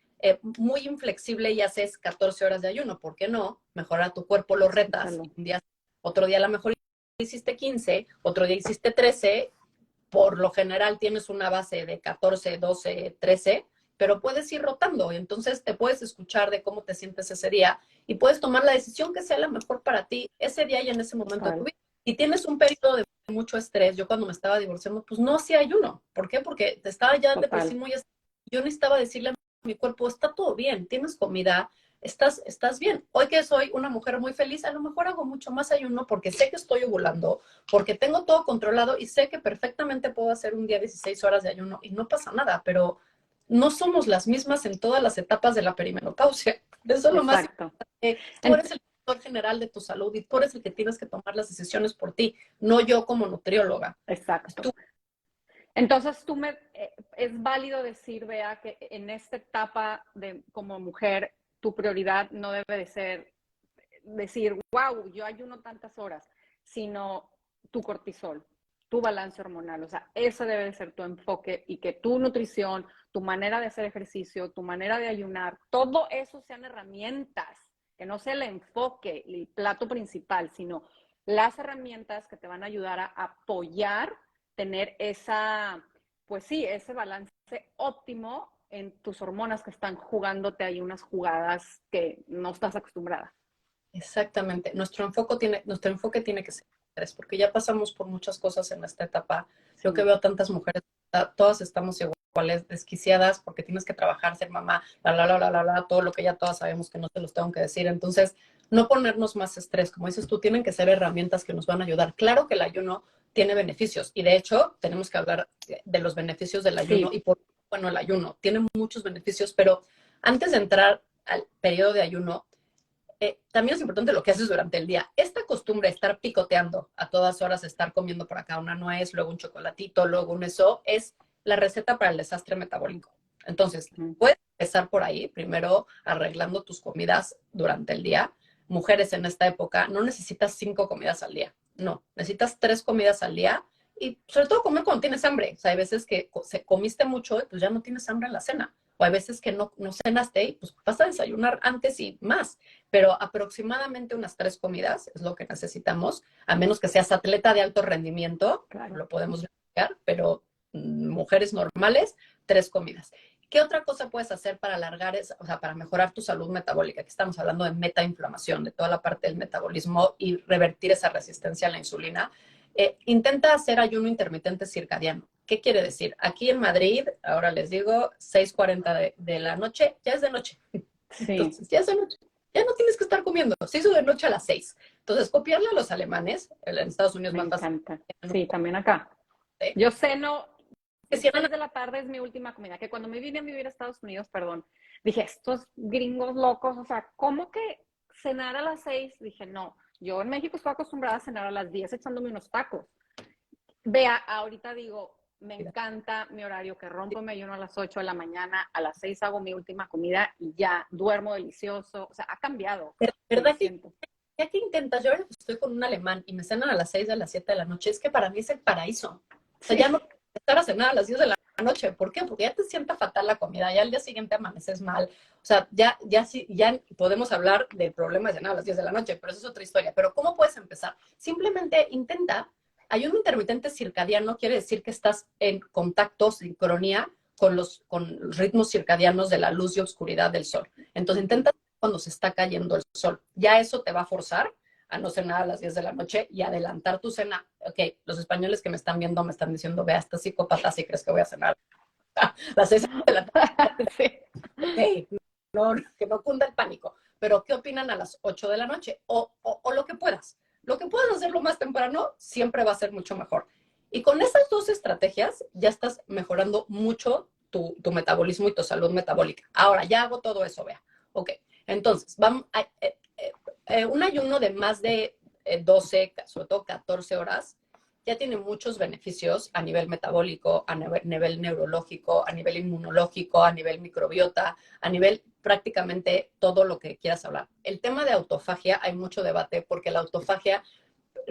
muy inflexible y haces 14 horas de ayuno. ¿Por qué no? Mejora tu cuerpo, lo retas. Un día, otro día a lo mejor hiciste 15, otro día hiciste 13. Por lo general tienes una base de 14, 12, 13, pero puedes ir rotando. Entonces te puedes escuchar de cómo te sientes ese día y puedes tomar la decisión que sea la mejor para ti ese día y en ese momento de tu vida. Si tienes un periodo de mucho estrés, yo cuando me estaba divorciando, pues no hacía ayuno. ¿Por qué? Porque te estaba ya depresivo y yo necesitaba decirle a mi cuerpo, está todo bien, tienes comida, estás bien. Hoy que soy una mujer muy feliz, a lo mejor hago mucho más ayuno porque sé que estoy ovulando, porque tengo todo controlado y sé que perfectamente puedo hacer un día 16 horas de ayuno y no pasa nada, pero no somos las mismas en todas las etapas de la perimenopausia. Eso es lo más importante. Tú eres el director general de tu salud y tú eres el que tienes que tomar las decisiones por ti, no yo como nutrióloga. Exacto. Entonces, es válido decir, Bea, que en esta etapa como mujer, tu prioridad no debe de ser decir, wow, yo ayuno tantas horas, sino tu cortisol, tu balance hormonal. O sea, ese debe de ser tu enfoque y que tu nutrición, tu manera de hacer ejercicio, tu manera de ayunar, todo eso sean herramientas, que no sea el enfoque, el plato principal, sino las herramientas que te van a ayudar a apoyar tener pues sí, ese balance óptimo en tus hormonas que están jugándote ahí unas jugadas que no estás acostumbrada. Exactamente. Nuestro enfoque tiene que ser estrés, porque ya pasamos por muchas cosas en esta etapa. Yo que veo tantas mujeres, todas estamos iguales, desquiciadas, porque tienes que trabajar, ser mamá, todo lo que ya todas sabemos que no te los tengo que decir. Entonces, no ponernos más estrés. Como dices tú, tienen que ser herramientas que nos van a ayudar. Claro que el ayuno tiene beneficios y de hecho tenemos que hablar de los beneficios del ayuno y por bueno, el ayuno tiene muchos beneficios, pero antes de entrar al periodo de ayuno, también es importante lo que haces durante el día. Esta costumbre de estar picoteando a todas horas, estar comiendo por acá una nuez, luego un chocolatito, luego un eso, es la receta para el desastre metabólico. Entonces, puedes empezar por ahí, primero arreglando tus comidas durante el día. Mujeres en esta época, no necesitas 5 comidas al día, no, necesitas 3 comidas al día y sobre todo comer cuando tienes hambre. O sea, hay veces que comiste mucho y pues ya no tienes hambre en la cena. O hay veces que no cenaste y pues vas a desayunar antes y más. Pero aproximadamente unas 3 comidas es lo que necesitamos, a menos que seas atleta de alto rendimiento, lo podemos verificar, pero mujeres normales, 3 comidas. ¿Qué otra cosa puedes hacer para para mejorar tu salud metabólica? Aquí estamos hablando de metainflamación, de toda la parte del metabolismo y revertir esa resistencia a la insulina. Intenta hacer ayuno intermitente circadiano. ¿Qué quiere decir? Aquí en Madrid, ahora les digo, 6:40 de la noche, ya es de noche. Sí. Entonces, ya es de noche. Ya no tienes que estar comiendo. Se hizo de noche a las 6. Entonces, copiarle a los alemanes, en Estados Unidos me encanta. Sí, también acá. Yo ceno, 6 de la tarde es mi última comida, que cuando me vine a vivir a Estados Unidos, dije, estos gringos locos, o sea, ¿cómo que cenar a las 6? Dije, no, yo en México estoy acostumbrada a cenar a las 10 echándome unos tacos. Vea, ahorita digo, me encanta mi horario, que rompo mi ayuno a las 8 de la mañana, a las 6 hago mi última comida y ya, duermo delicioso. O sea, ha cambiado. ¿Verdad que ya que intentas? Yo ahora estoy con un alemán y me cenan a las 6 a las 7 de la noche, es que para mí es el paraíso. O sea, ya no estar a cenar a las 10 de la noche. ¿Por qué? Porque ya te sienta fatal la comida, ya al día siguiente amaneces mal. O sea, ya podemos hablar de problemas de cenar a las 10 de la noche, pero eso es otra historia. Pero ¿cómo puedes empezar? Simplemente intenta. Ayuno intermitente circadiano quiere decir que estás en contacto, sincronía con los ritmos circadianos de la luz y oscuridad del sol. Entonces intenta cuando se está cayendo el sol. Ya eso te va a forzar a no cenar a las 10 de la noche y adelantar tu cena. Ok, los españoles que me están viendo me están diciendo, vea, estás psicópata si crees que voy a cenar a las 6 de la tarde. Sí. Okay, no, que no cunda el pánico. Pero ¿qué opinan a las 8 de la noche? O lo que puedas. Lo que puedas hacerlo más temprano siempre va a ser mucho mejor. Y con esas 2 estrategias ya estás mejorando mucho tu metabolismo y tu salud metabólica. Ahora, ya hago todo eso, vea. Ok, entonces, un ayuno de más de 12, sobre todo 14 horas, ya tiene muchos beneficios a nivel metabólico, a nivel neurológico, a nivel inmunológico, a nivel microbiota, a nivel prácticamente todo lo que quieras hablar. El tema de autofagia, hay mucho debate porque la autofagia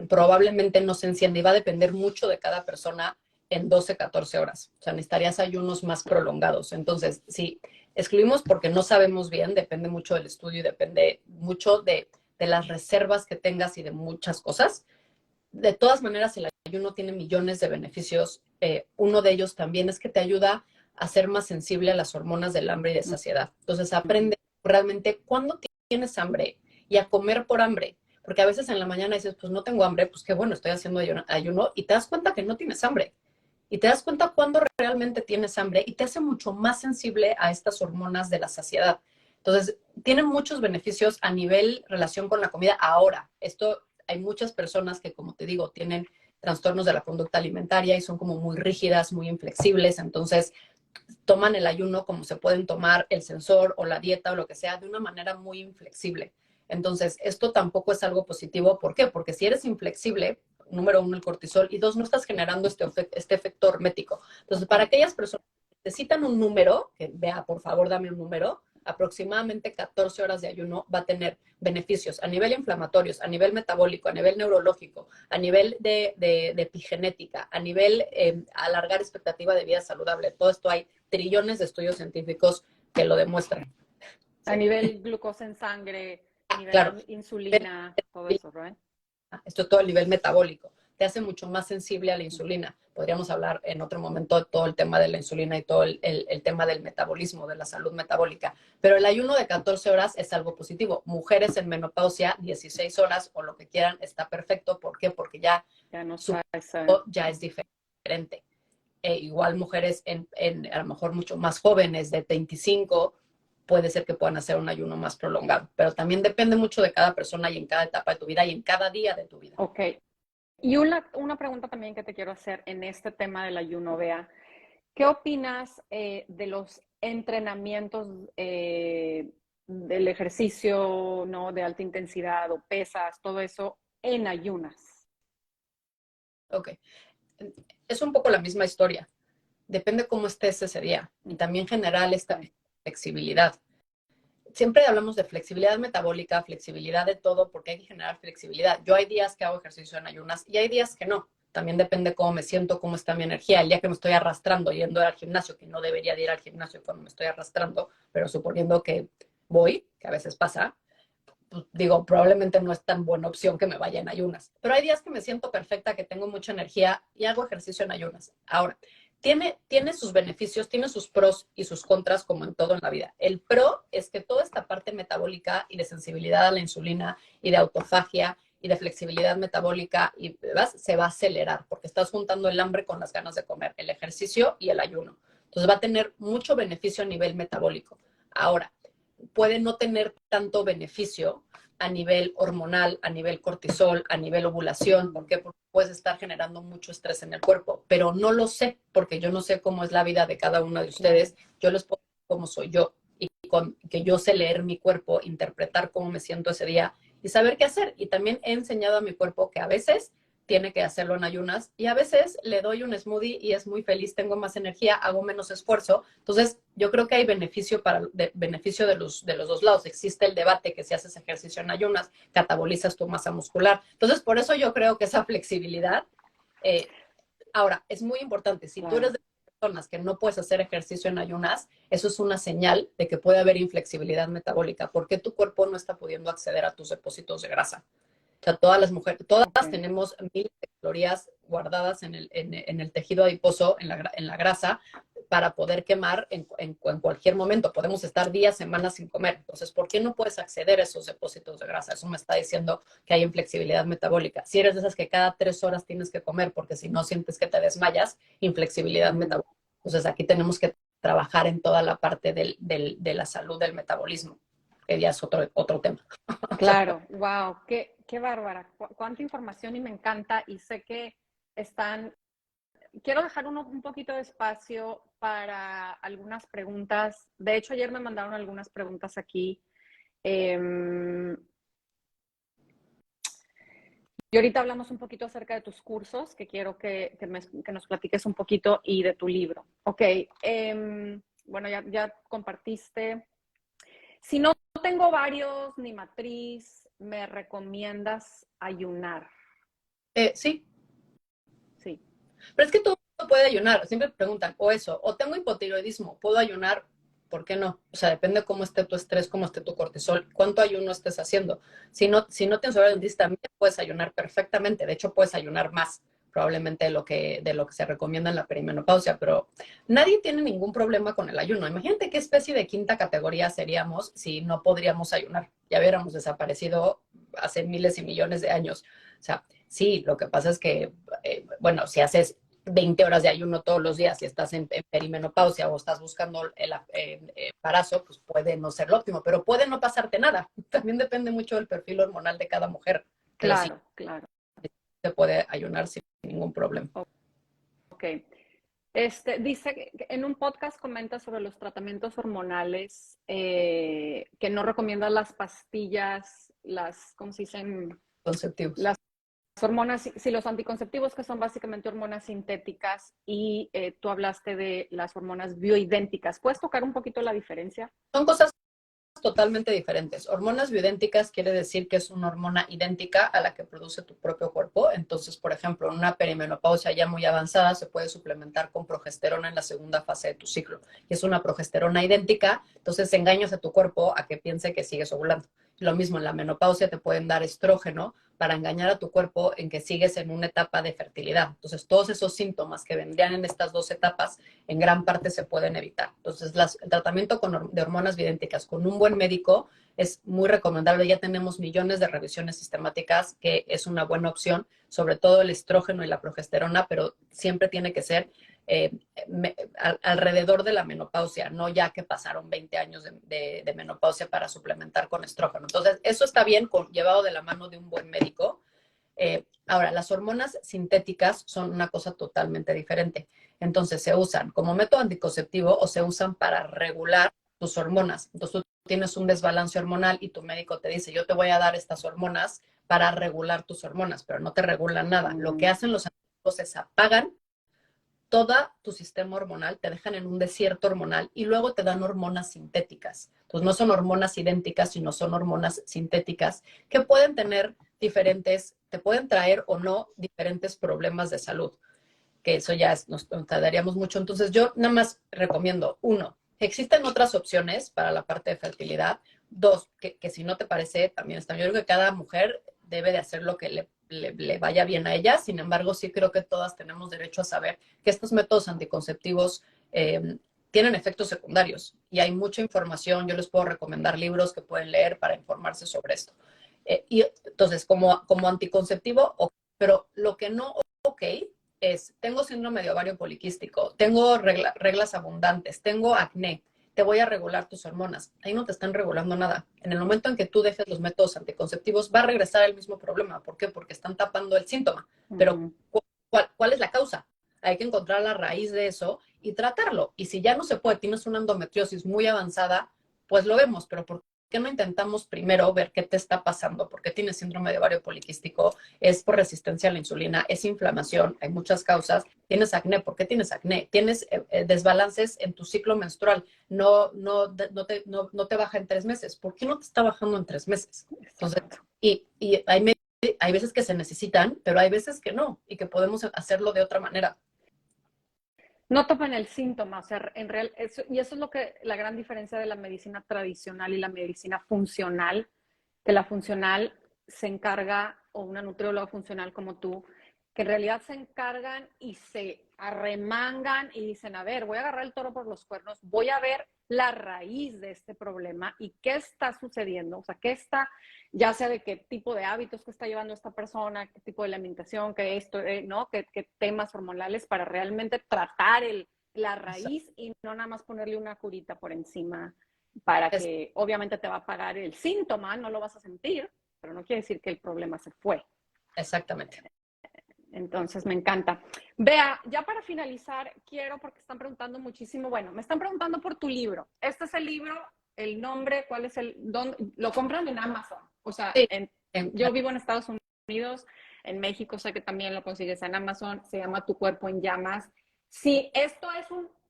probablemente no se enciende y va a depender mucho de cada persona en 12, 14 horas. O sea, necesitarías ayunos más prolongados. Entonces, si excluimos porque no sabemos bien, depende mucho del estudio y depende mucho de las reservas que tengas y de muchas cosas. De todas maneras, el ayuno tiene millones de beneficios. Uno de ellos también es que te ayuda a ser más sensible a las hormonas del hambre y de saciedad. Entonces, aprende realmente cuándo tienes hambre y a comer por hambre. Porque a veces en la mañana dices, pues no tengo hambre, pues qué bueno, estoy haciendo ayuno y te das cuenta que no tienes hambre. Y te das cuenta cuándo realmente tienes hambre y te hace mucho más sensible a estas hormonas de la saciedad. Entonces, tiene muchos beneficios a nivel relación con la comida. Ahora, esto hay muchas personas que, como te digo, tienen trastornos de la conducta alimentaria y son como muy rígidas, muy inflexibles. Entonces, toman el ayuno como se pueden tomar el sensor o la dieta o lo que sea de una manera muy inflexible. Entonces, esto tampoco es algo positivo. ¿Por qué? Porque si eres inflexible, número uno, el cortisol, y dos, no estás generando este efecto hormético. Entonces, para aquellas personas que necesitan un número, que vea, por favor, dame un número, aproximadamente 14 horas de ayuno va a tener beneficios a nivel inflamatorios, a nivel metabólico, a nivel neurológico, a nivel de epigenética, a nivel alargar expectativa de vida saludable. Todo esto hay trillones de estudios científicos que lo demuestran. A Sí. nivel glucosa en sangre, Claro, nivel insulina, todo eso, ¿right? esto es todo a nivel metabólico. Te hace mucho más sensible a la insulina. Podríamos hablar en otro momento de todo el tema de la insulina y todo el tema del metabolismo, de la salud metabólica. Pero el ayuno de 14 horas es algo positivo. Mujeres en menopausia, 16 horas o lo que quieran, está perfecto. ¿Por qué? Porque ya Ya no su está esa. cuerpo ya es diferente. Igual mujeres a lo mejor mucho más jóvenes, de 25, puede ser que puedan hacer un ayuno más prolongado. Pero también depende mucho de cada persona y en cada etapa de tu vida y en cada día de tu vida. Ok. Y una pregunta también que te quiero hacer en este tema del ayuno, Bea. ¿Qué opinas de los entrenamientos del ejercicio, ¿no? De alta intensidad o pesas, todo eso en ayunas? Ok. Es un poco la misma historia. Depende cómo estés ese día. Y también general esta flexibilidad. Siempre hablamos de flexibilidad metabólica, flexibilidad de todo, porque hay que generar flexibilidad. Yo hay días que hago ejercicio en ayunas y hay días que no. También depende cómo me siento, cómo está mi energía. El día que me estoy arrastrando yendo al gimnasio, que no debería de ir al gimnasio cuando me estoy arrastrando, pero suponiendo que voy, que a veces pasa, pues, digo, probablemente no es tan buena opción que me vaya en ayunas. Pero hay días que me siento perfecta, que tengo mucha energía y hago ejercicio en ayunas. Ahora, tiene sus beneficios, tiene sus pros y sus contras, como en todo en la vida. El pro es que toda esta parte metabólica y de sensibilidad a la insulina y de autofagia y de flexibilidad metabólica y se va a acelerar porque estás juntando el hambre con las ganas de comer, el ejercicio y el ayuno. Entonces va a tener mucho beneficio a nivel metabólico. Ahora, puede no tener tanto beneficio a nivel hormonal, a nivel cortisol, a nivel ovulación. ¿Por qué? Porque puedes estar generando mucho estrés en el cuerpo, pero no lo sé, porque yo no sé cómo es la vida de cada uno de ustedes. Yo les puedo decir cómo soy yo y con que yo sé leer mi cuerpo, interpretar cómo me siento ese día y saber qué hacer. Y también he enseñado a mi cuerpo que a veces tiene que hacerlo en ayunas y a veces le doy un smoothie y es muy feliz, tengo más energía, hago menos esfuerzo. Entonces, yo creo que hay beneficio de los dos lados. Existe el debate que si haces ejercicio en ayunas, catabolizas tu masa muscular. Entonces, por eso yo creo que esa flexibilidad, eh, ahora, es muy importante. Si tú eres de personas que no puedes hacer ejercicio en ayunas, eso es una señal de que puede haber inflexibilidad metabólica, porque tu cuerpo no está pudiendo acceder a tus depósitos de grasa. O sea, todas las mujeres, todas Okay. tenemos miles de calorías guardadas en el tejido adiposo, en la grasa, para poder quemar en cualquier momento. Podemos estar días, semanas sin comer. Entonces, ¿por qué no puedes acceder a esos depósitos de grasa? Eso me está diciendo que hay inflexibilidad metabólica. Si eres de esas que cada 3 horas tienes que comer porque si no sientes que te desmayas, inflexibilidad metabólica. Entonces, aquí tenemos que trabajar en toda la parte de la salud del metabolismo, que ya es otro tema. Claro, wow, qué bárbara, cuánta información y me encanta y sé que están, quiero dejar un poquito de espacio para algunas preguntas. De hecho, ayer me mandaron algunas preguntas aquí. y ahorita hablamos un poquito acerca de tus cursos, que quiero que nos platiques un poquito, y de tu libro. Ok, bueno, ya compartiste. Si no tengo varios ni matriz, ¿me recomiendas ayunar? Sí, Sí. pero es que todo el mundo puede ayunar. Siempre preguntan, o eso, o tengo hipotiroidismo, ¿puedo ayunar? ¿Por qué no? O sea, depende cómo esté tu estrés, cómo esté tu cortisol, cuánto ayuno estés haciendo. Si no tienes horario dentista, también puedes ayunar perfectamente. De hecho, puedes ayunar más probablemente de lo que se recomienda en la perimenopausia, pero nadie tiene ningún problema con el ayuno. Imagínate qué especie de quinta categoría seríamos si no podríamos ayunar. Ya hubiéramos desaparecido hace miles y millones de años. O sea, sí, lo que pasa es que, bueno, si haces 20 horas de ayuno todos los días y estás en perimenopausia o estás buscando el embarazo, pues puede no ser lo óptimo, pero puede no pasarte nada. También depende mucho del perfil hormonal de cada mujer, pero sí Claro, claro. se puede ayunar sin ningún problema. Ok. Dice que en un podcast comenta sobre los tratamientos hormonales, que no recomiendas las pastillas, ¿cómo se dicen? Conceptivos. Las hormonas, sí, los anticonceptivos, que son básicamente hormonas sintéticas, y tú hablaste de las hormonas bioidénticas. ¿Puedes tocar un poquito la diferencia? Son cosas totalmente diferentes. Hormonas bioidénticas quiere decir que es una hormona idéntica a la que produce tu propio cuerpo. Entonces, por ejemplo, en una perimenopausia ya muy avanzada se puede suplementar con progesterona en la segunda fase de tu ciclo. Y es una progesterona idéntica, entonces engañas a tu cuerpo a que piense que sigues ovulando. Lo mismo en la menopausia te pueden dar estrógeno para engañar a tu cuerpo en que sigues en una etapa de fertilidad. Entonces, todos esos síntomas que vendrían en estas dos etapas en gran parte se pueden evitar. Entonces, el tratamiento de hormonas bioidénticas con un buen médico es muy recomendable. Ya tenemos millones de revisiones sistemáticas que es una buena opción, sobre todo el estrógeno y la progesterona, pero siempre tiene que ser alrededor de la menopausia, no ya que pasaron 20 años de menopausia para suplementar con estrógeno. Entonces, eso está bien llevado de la mano de un buen médico. Ahora, las hormonas sintéticas son una cosa totalmente diferente. Entonces, se usan como método anticonceptivo o se usan para regular tus hormonas. Entonces, tú tienes un desbalance hormonal y tu médico te dice, yo te voy a dar estas hormonas para regular tus hormonas, pero no te regulan nada. Lo que hacen los anticonceptivos es apagan todo tu sistema hormonal, te dejan en un desierto hormonal y luego te dan hormonas sintéticas. Entonces, no son hormonas idénticas, sino son hormonas sintéticas que pueden tener te pueden traer o no diferentes problemas de salud, que eso ya nos tardaríamos mucho. Entonces, yo nada más recomiendo, uno, existen otras opciones para la parte de fertilidad. Dos, que si no te parece, también está. Yo creo que cada mujer debe de hacer lo que le vaya bien a ella. Sin embargo, sí creo que todas tenemos derecho a saber que estos métodos anticonceptivos tienen efectos secundarios y hay mucha información. Yo les puedo recomendar libros que pueden leer para informarse sobre esto. Y entonces, como anticonceptivo, pero lo que no, ok, tengo síndrome de ovario poliquístico, tengo reglas abundantes, tengo acné, te voy a regular tus hormonas. Ahí no te están regulando nada. En el momento en que tú dejes los métodos anticonceptivos, va a regresar el mismo problema. ¿Por qué? Porque están tapando el síntoma. Pero, ¿cuál es la causa? Hay que encontrar la raíz de eso y tratarlo. Y si ya no se puede, tienes una endometriosis muy avanzada, pues lo vemos. Pero ¿por qué no intentamos primero ver qué te está pasando? ¿Por qué tienes síndrome de ovario poliquístico? Es por resistencia a la insulina, es inflamación, hay muchas causas. Tienes acné, ¿por qué tienes acné? Tienes desbalances en tu ciclo menstrual, no te baja en 3 meses. ¿Por qué no te está bajando en 3 meses? Entonces, y hay veces que se necesitan, pero hay veces que no, y que podemos hacerlo de otra manera. No topan el síntoma, o sea, y eso es la gran diferencia de la medicina tradicional y la medicina funcional, que la funcional se encarga, o una nutrióloga funcional como tú, que en realidad se encargan y se arremangan y dicen, a ver, voy a agarrar el toro por los cuernos, voy a ver la raíz de este problema y qué está sucediendo, o sea, qué está, ya sea de qué tipo de hábitos que está llevando esta persona, qué tipo de alimentación, qué esto, ¿no? Qué temas hormonales, para realmente tratar la raíz y no nada más ponerle una curita por encima para que obviamente te va a pagar el síntoma, no lo vas a sentir, pero no quiere decir que el problema se fue. Exactamente. Entonces, me encanta. Bea, ya para finalizar, porque están preguntando muchísimo, bueno, me están preguntando por tu libro. Este es el libro, el nombre, ¿dónde lo compran en Amazon? O sea, Sí, yo vivo en Estados Unidos, En México sé que también lo consigues en Amazon, se llama Tu Cuerpo en Llamas. Sí, esto es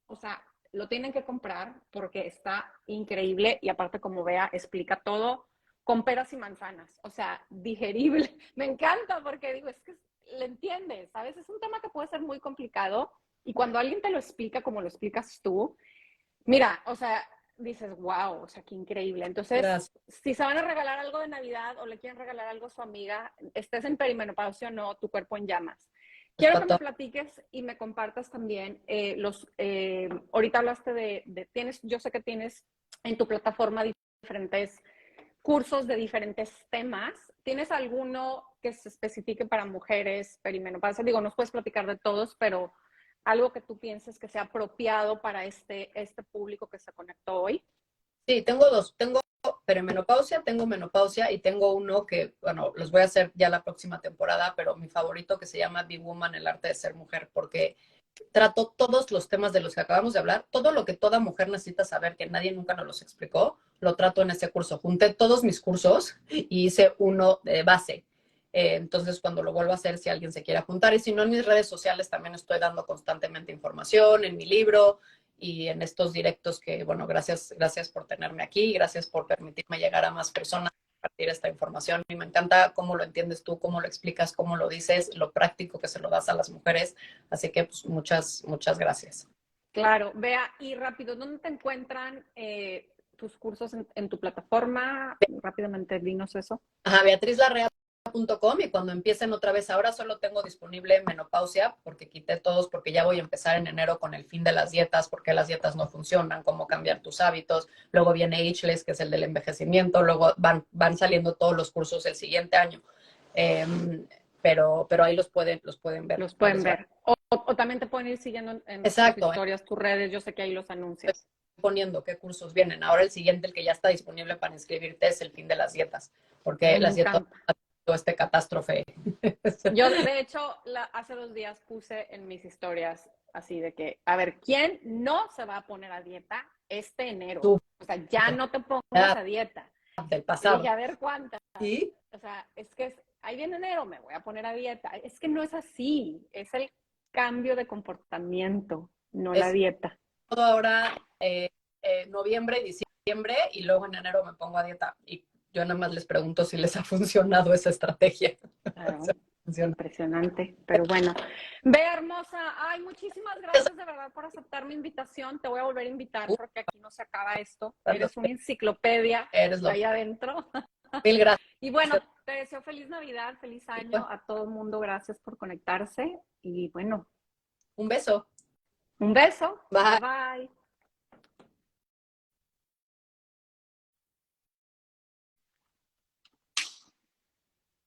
o sea, lo tienen que comprar porque está increíble y aparte como vea, explica todo con peras y manzanas, o sea, digerible. Me encanta porque digo, es que le entiendes, ¿sabes? Es un tema que puede ser muy complicado y cuando alguien te lo explica como lo explicas tú, mira, o sea, dices, wow, o sea, qué increíble. Entonces, Gracias. si se van a regalar algo de Navidad o le quieren regalar algo a su amiga, estés en perimenopausia o no, Tu Cuerpo en Llamas. Es Quiero que para me todo. platiques y me compartas también ahorita hablaste yo sé que tienes en tu plataforma diferentes cursos de diferentes temas. ¿Tienes alguno que se especifique para mujeres perimenopausia? Digo, nos puedes platicar de todos, pero algo que tú pienses que sea apropiado para este público que se conectó hoy. Sí, tengo dos. Tengo perimenopausia, tengo menopausia y tengo uno que, bueno, los voy a hacer ya la próxima temporada, pero mi favorito que se llama Be Woman, el arte de ser mujer, porque trato todos los temas de los que acabamos de hablar, todo lo que toda mujer necesita saber, que nadie nunca nos los explicó, lo trato en ese curso. Junté todos mis cursos y hice uno de base. Entonces, cuando lo vuelvo a hacer, si alguien se quiere apuntar, y si no, en mis redes sociales también estoy dando constantemente información, en mi libro y en estos directos que, bueno, gracias por tenerme aquí, gracias por permitirme llegar a más personas, compartir esta información. Y me encanta cómo lo entiendes tú, cómo lo explicas, cómo lo dices, lo práctico que se lo das a las mujeres. Así que, pues, muchas gracias. Claro, vea, y rápido, ¿dónde te encuentran tus cursos en tu plataforma? Rápidamente, dinos eso. Ajá, beatrizlarrea.com, y cuando empiecen otra vez, ahora solo tengo disponible menopausia porque quité todos, porque ya voy a empezar en enero con el fin de las dietas, porque las dietas no funcionan, cómo cambiar tus hábitos. Luego viene Ageless, que es el del envejecimiento. Luego van saliendo todos los cursos el siguiente año. Eh, pero ahí los pueden ver. Los pueden ver. O también te pueden ir siguiendo en tus Exacto, historias, tus redes. Yo sé que ahí los anuncias. poniendo qué cursos vienen. Ahora el siguiente, el que ya está disponible para inscribirte, es el fin de las dietas, porque Ay, me las dietas encanta. todo este catástrofe. Yo, de hecho, hace 2 días puse en mis historias así de que, a ver, ¿quién no se va a poner a dieta este enero? Tú, O sea, ya no te pongas a dieta. del Y dije, pasado. a ver cuántas. Y O sea, es que ahí viene enero, me voy a poner a dieta. Es que no es así, es el cambio de comportamiento, no la es dieta. todo ahora noviembre y diciembre, y luego en enero me pongo a dieta. Y yo nada más les pregunto si les ha funcionado esa estrategia. Claro, Funciona. impresionante, pero bueno. Ve, hermosa, ay, muchísimas gracias de verdad por aceptar mi invitación. Te voy a volver a invitar porque aquí no se acaba esto. Eres una enciclopedia Eres lo ahí adentro. Mil gracias. Y bueno, te deseo feliz Navidad, feliz año a todo el mundo. Gracias por conectarse. Y bueno, Un beso. un beso. Bye Bye. bye.